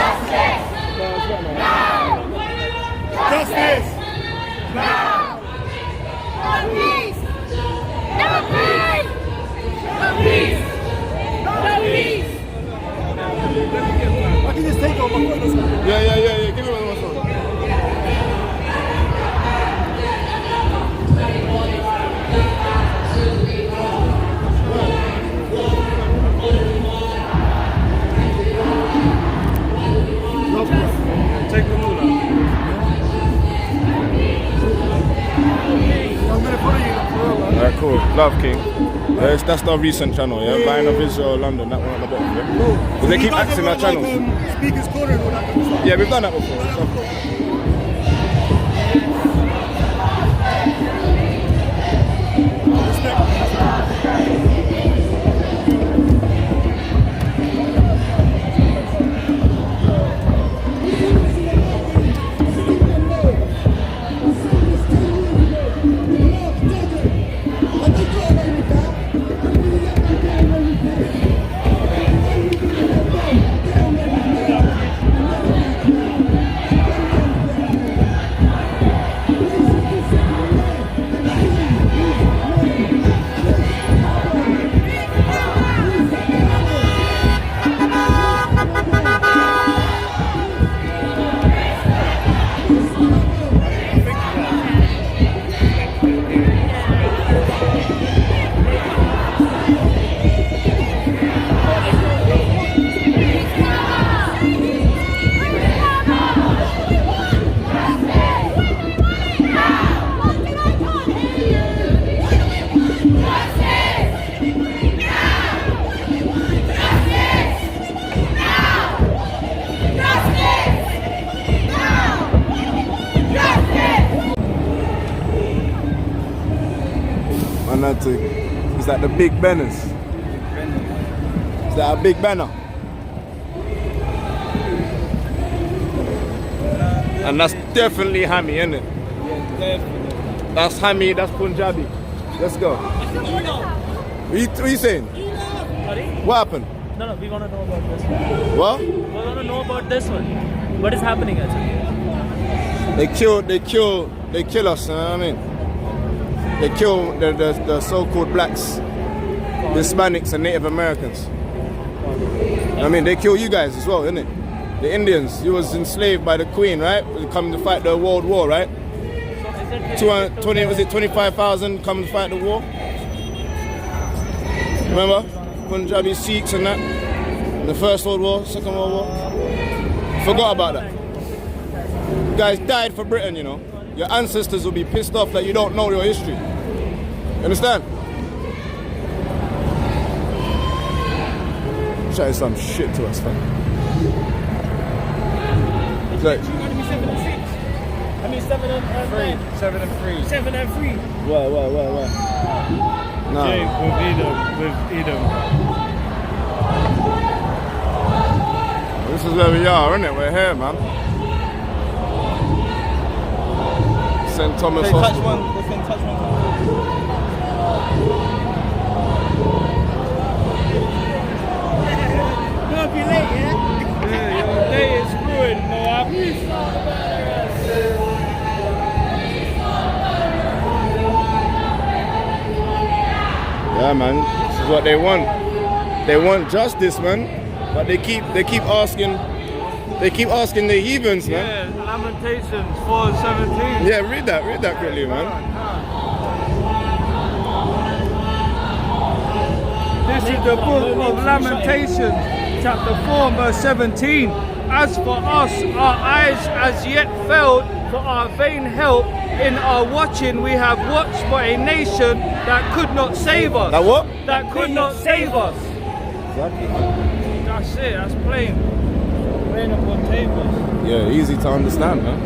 Justice! Peace! No peace! No peace! No peace! I can just take off my phone. Yeah. Give him one phone. Take the ruler. I'm gonna follow you. Alright, cool. Love King. That's the recent channel, yeah? Buying of Israel, London, that one at the bottom, yeah? Because they keep axing our channels. Speaker's Corner and all that kind of stuff. Yeah, we've done that before. Is that the big banners? Is that a big banner? And that's definitely Hammy, isn't it? Definitely. That's Hammy, that's Punjabi. Let's go. What are you saying? Sorry? What happened? No, we want to know about this one. What? We want to know about this one. What is happening actually? They kill us, you know what I mean? They kill the so-called blacks, the Hispanics and Native Americans. I mean, they kill you guys as well, innit? The Indians, you was enslaved by the Queen, right? Coming to fight the World War, right? 25,000 coming to fight the war? Remember? Punjabi Sikhs and that? The First World War, Second World War? Forgot about that. You guys died for Britain, you know? Your ancestors will be pissed off that you don't know your history. You understand? Trying some shit to us, fam. Like, 7 and 3. 7 and 3. 7 and 3. Why? No. With Edom. This is where we are, isn't it? We're here, man. St. Thomas Hospital. Yeah, your day is ruined, Moab. Yeah, man. This is what they want. They want justice, man. But they keep asking the heathens, man. Yeah, Lamentations 4:17. Yeah, read that quickly, man. This is the book of Lamentations, chapter 4, verse 17. As for us, our eyes as yet failed for our vain help. In our watching, we have watched for a nation that could not save us. That what? That could not save us. Exactly. That's it, that's plain. Rain upon tables. Yeah, easy to understand, man.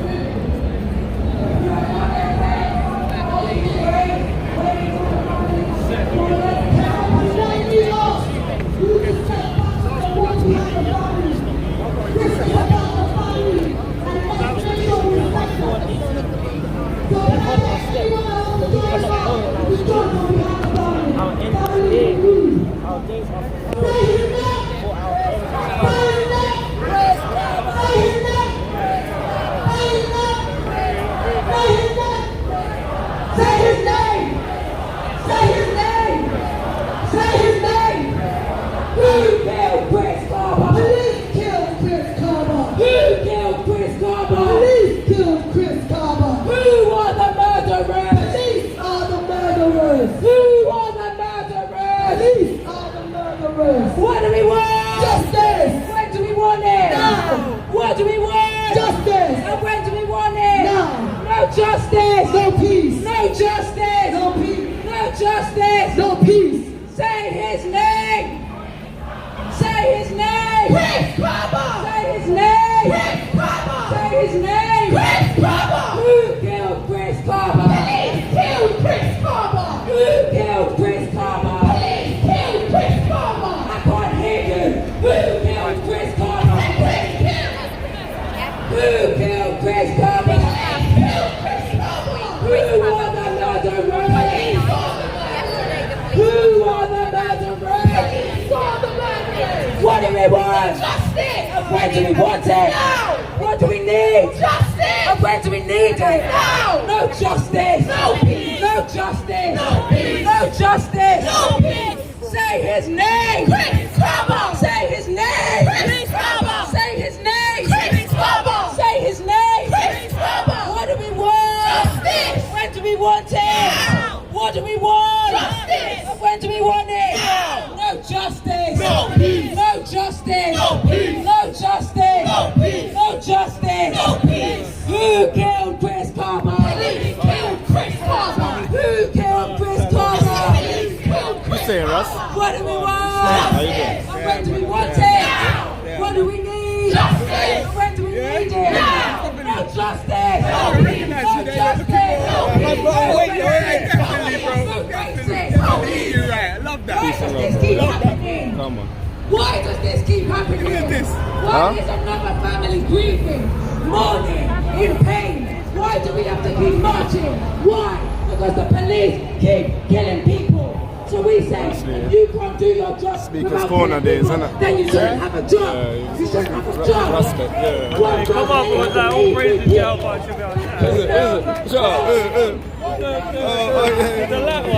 What do we want? Justice! When do we want it? Now! What do we want? Justice! And when do we want it? Now! No justice! No peace! No justice! No peace! No justice! No peace! Say his name! Say his name! Chris Kaba! Say his name! Chris Kaba! Say his name! Chris Kaba! Who killed Chris Kaba? Police killed Chris Kaba! Who killed Chris Kaba? Police killed Chris Kaba! I can't hear you! Who killed Chris Kaba? Who killed Chris Kaba? Who are the murderers? Who are the murderers? What do we want? Justice! And when do we want it? Now! What do we need? Justice! And when do we need it? Now! No justice! No peace! No justice! No peace! No justice! No peace! Say his name! Chris Kaba! Say his name! Chris Kaba! Say his name! Chris Kaba! Say his name! Chris Kaba! What do we want? Justice! When do we want it? Now! What do we want? Justice! And when do we want it? Now! No justice! No peace! No justice! No peace! No justice! No peace! No justice! No peace! Who killed Chris Kaba? Police killed Chris Kaba! Who killed Chris Kaba? Police killed Chris Kaba! Saying, Russ? What do we want? How you doing? And when do we want it? Now! What do we need? Justice! And when do we need it? Now! No justice! No peace! No justice! Why does this keep happening? Come on. Why does this keep happening? Why is another family grieving, mourning, in pain? Why do we have to keep marching? Why? Because the police keep killing people. So we say, you can't do your job. Speaker's corner days, isn't it? Then you shouldn't have a job. You shouldn't have a job. Respect, yeah. What Come on with that, all praise the jail, but I should be on that. Is it? Sure. The left one.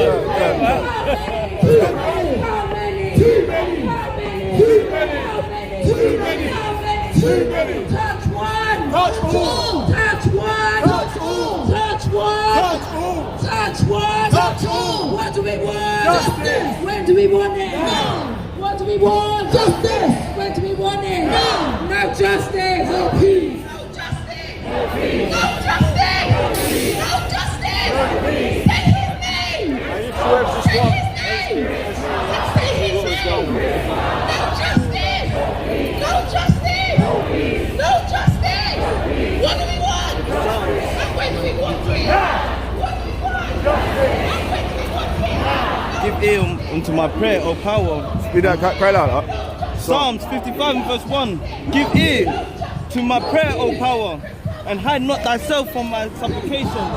How many? Too many. How many? Too many. How many? Too many. How many? Too many. Touch one. Touch all. Touch one. Touch all. Touch one. Touch all. Touch one. Touch all. What do we want? Justice. When do we want it? Now. What do we want? Justice. When do we want it? Now. No justice. No peace. No justice. No peace. No justice. No peace. No justice. No peace. Say his name. Say his name. Say his name. No justice. No justice. No justice. What do we want? And when do we want it? What do we want? And when do we want it? Give ear unto my prayer, O power. Speak that, cry loud. Psalms 55 and verse 1. Give ear to my prayer, O power, and hide not thyself from my supplication.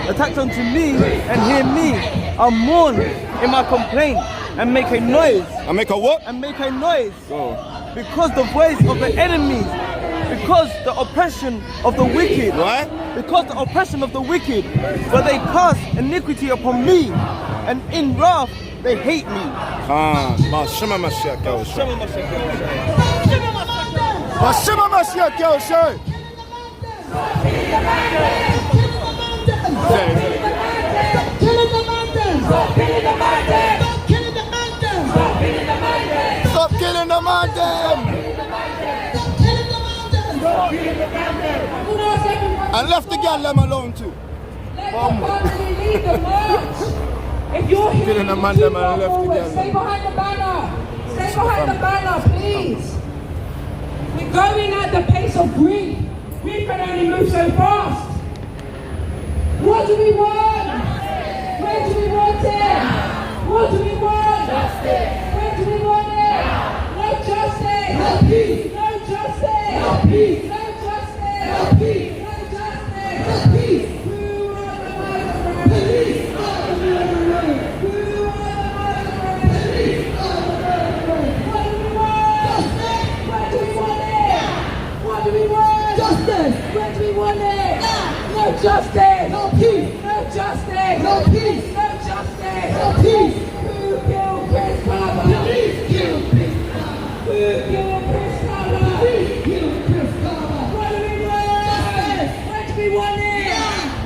Attach unto me and hear me. I'll mourn in my complaint and make a noise. I make a what? And make a noise. Go. because the voice of the enemies, because the oppression of the wicked, right? Because the oppression of the wicked, but they cast iniquity upon me, and in wrath they hate me. Shema Mashiach Yahushua. Shema Mashiach Yahushua. Shema Mashiach Yahushua. Stop killing the mountain. And left the girl them alone too. If you're here, killing the man them and left the girl. stay behind the banner. Stay behind the banner, please. We're going at the pace of grief. We can only move so fast. What do we want? Where do we want it? What do we want? Justice. Where do we want it? No justice. No peace. No justice. No peace. No justice. No peace. No justice. No peace. Who are the murderers? Police are the murderers. Who are the murderers? Police are the murderers. What do we want? Justice. Where do we want it? What do we want? Justice. Where do we want it? No justice. No peace. No justice. No peace. No justice. No peace. Who killed Chris Kaba? Police killed Chris Kaba. Who killed Chris Kaba? Police killed Chris Kaba. What do we want? Justice. Where do we want it?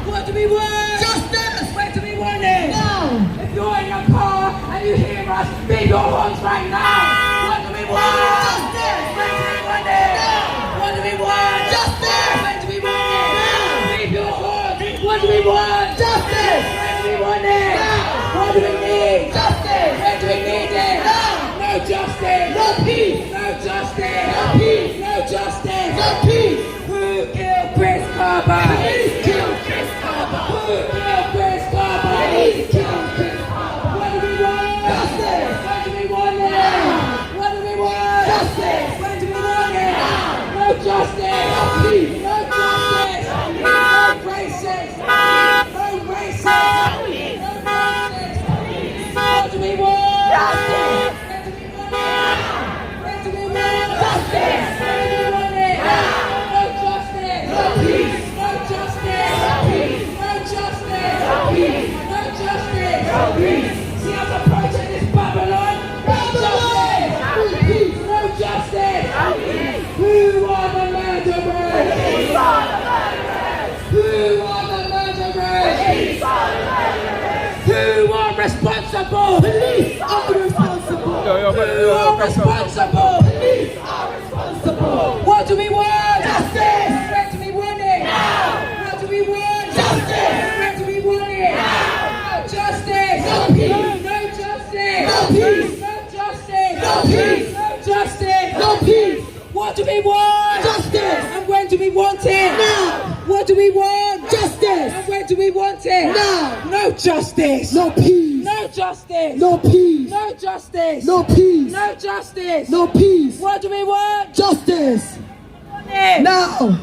What do we want? Justice. Where do we want it? Now. If you're in your car and you hear us, beat your horns right now. What do we want? Justice. Where do we want it? What do we want? Justice. Where do we want it? Beat your horns. What do we want? Justice. Where do we want it? What do we need? Justice. Where do we need it? No justice. No peace. No justice. No peace. No justice. No peace. Who killed Chris Kaba? Police killed Chris Kaba. Who killed Chris Kaba? Police killed Chris Kaba. What do we want? Justice. Where do we want it? What do we want? Justice. Where do we want it? No justice. No peace. No justice. No races. No races. No races. What do we want? Justice. Where do we want it? Where do we want justice? Where do we want it? No justice. No peace. No justice. No peace. No justice. No peace. No justice. No peace. See us approaching this Babylon. No justice. No peace. No justice. No peace. Who are the murderers? Who are the murderers? Who are the murderers? Police are the murderers. Who are responsible? Police are responsible. Who are responsible? Police are responsible. What do we want? Justice. Where do we want it? Now. What do we want? Justice. Where do we want it? Now. No justice. No peace. No justice. No peace. No justice. No peace. No justice. No peace. What do we want? Justice. And when do we want it? Now. What do we want? Justice. And when do we want it? Now. No justice. No peace. No justice. No peace. No justice. No peace. No justice. No peace. What do we want? Justice. Now.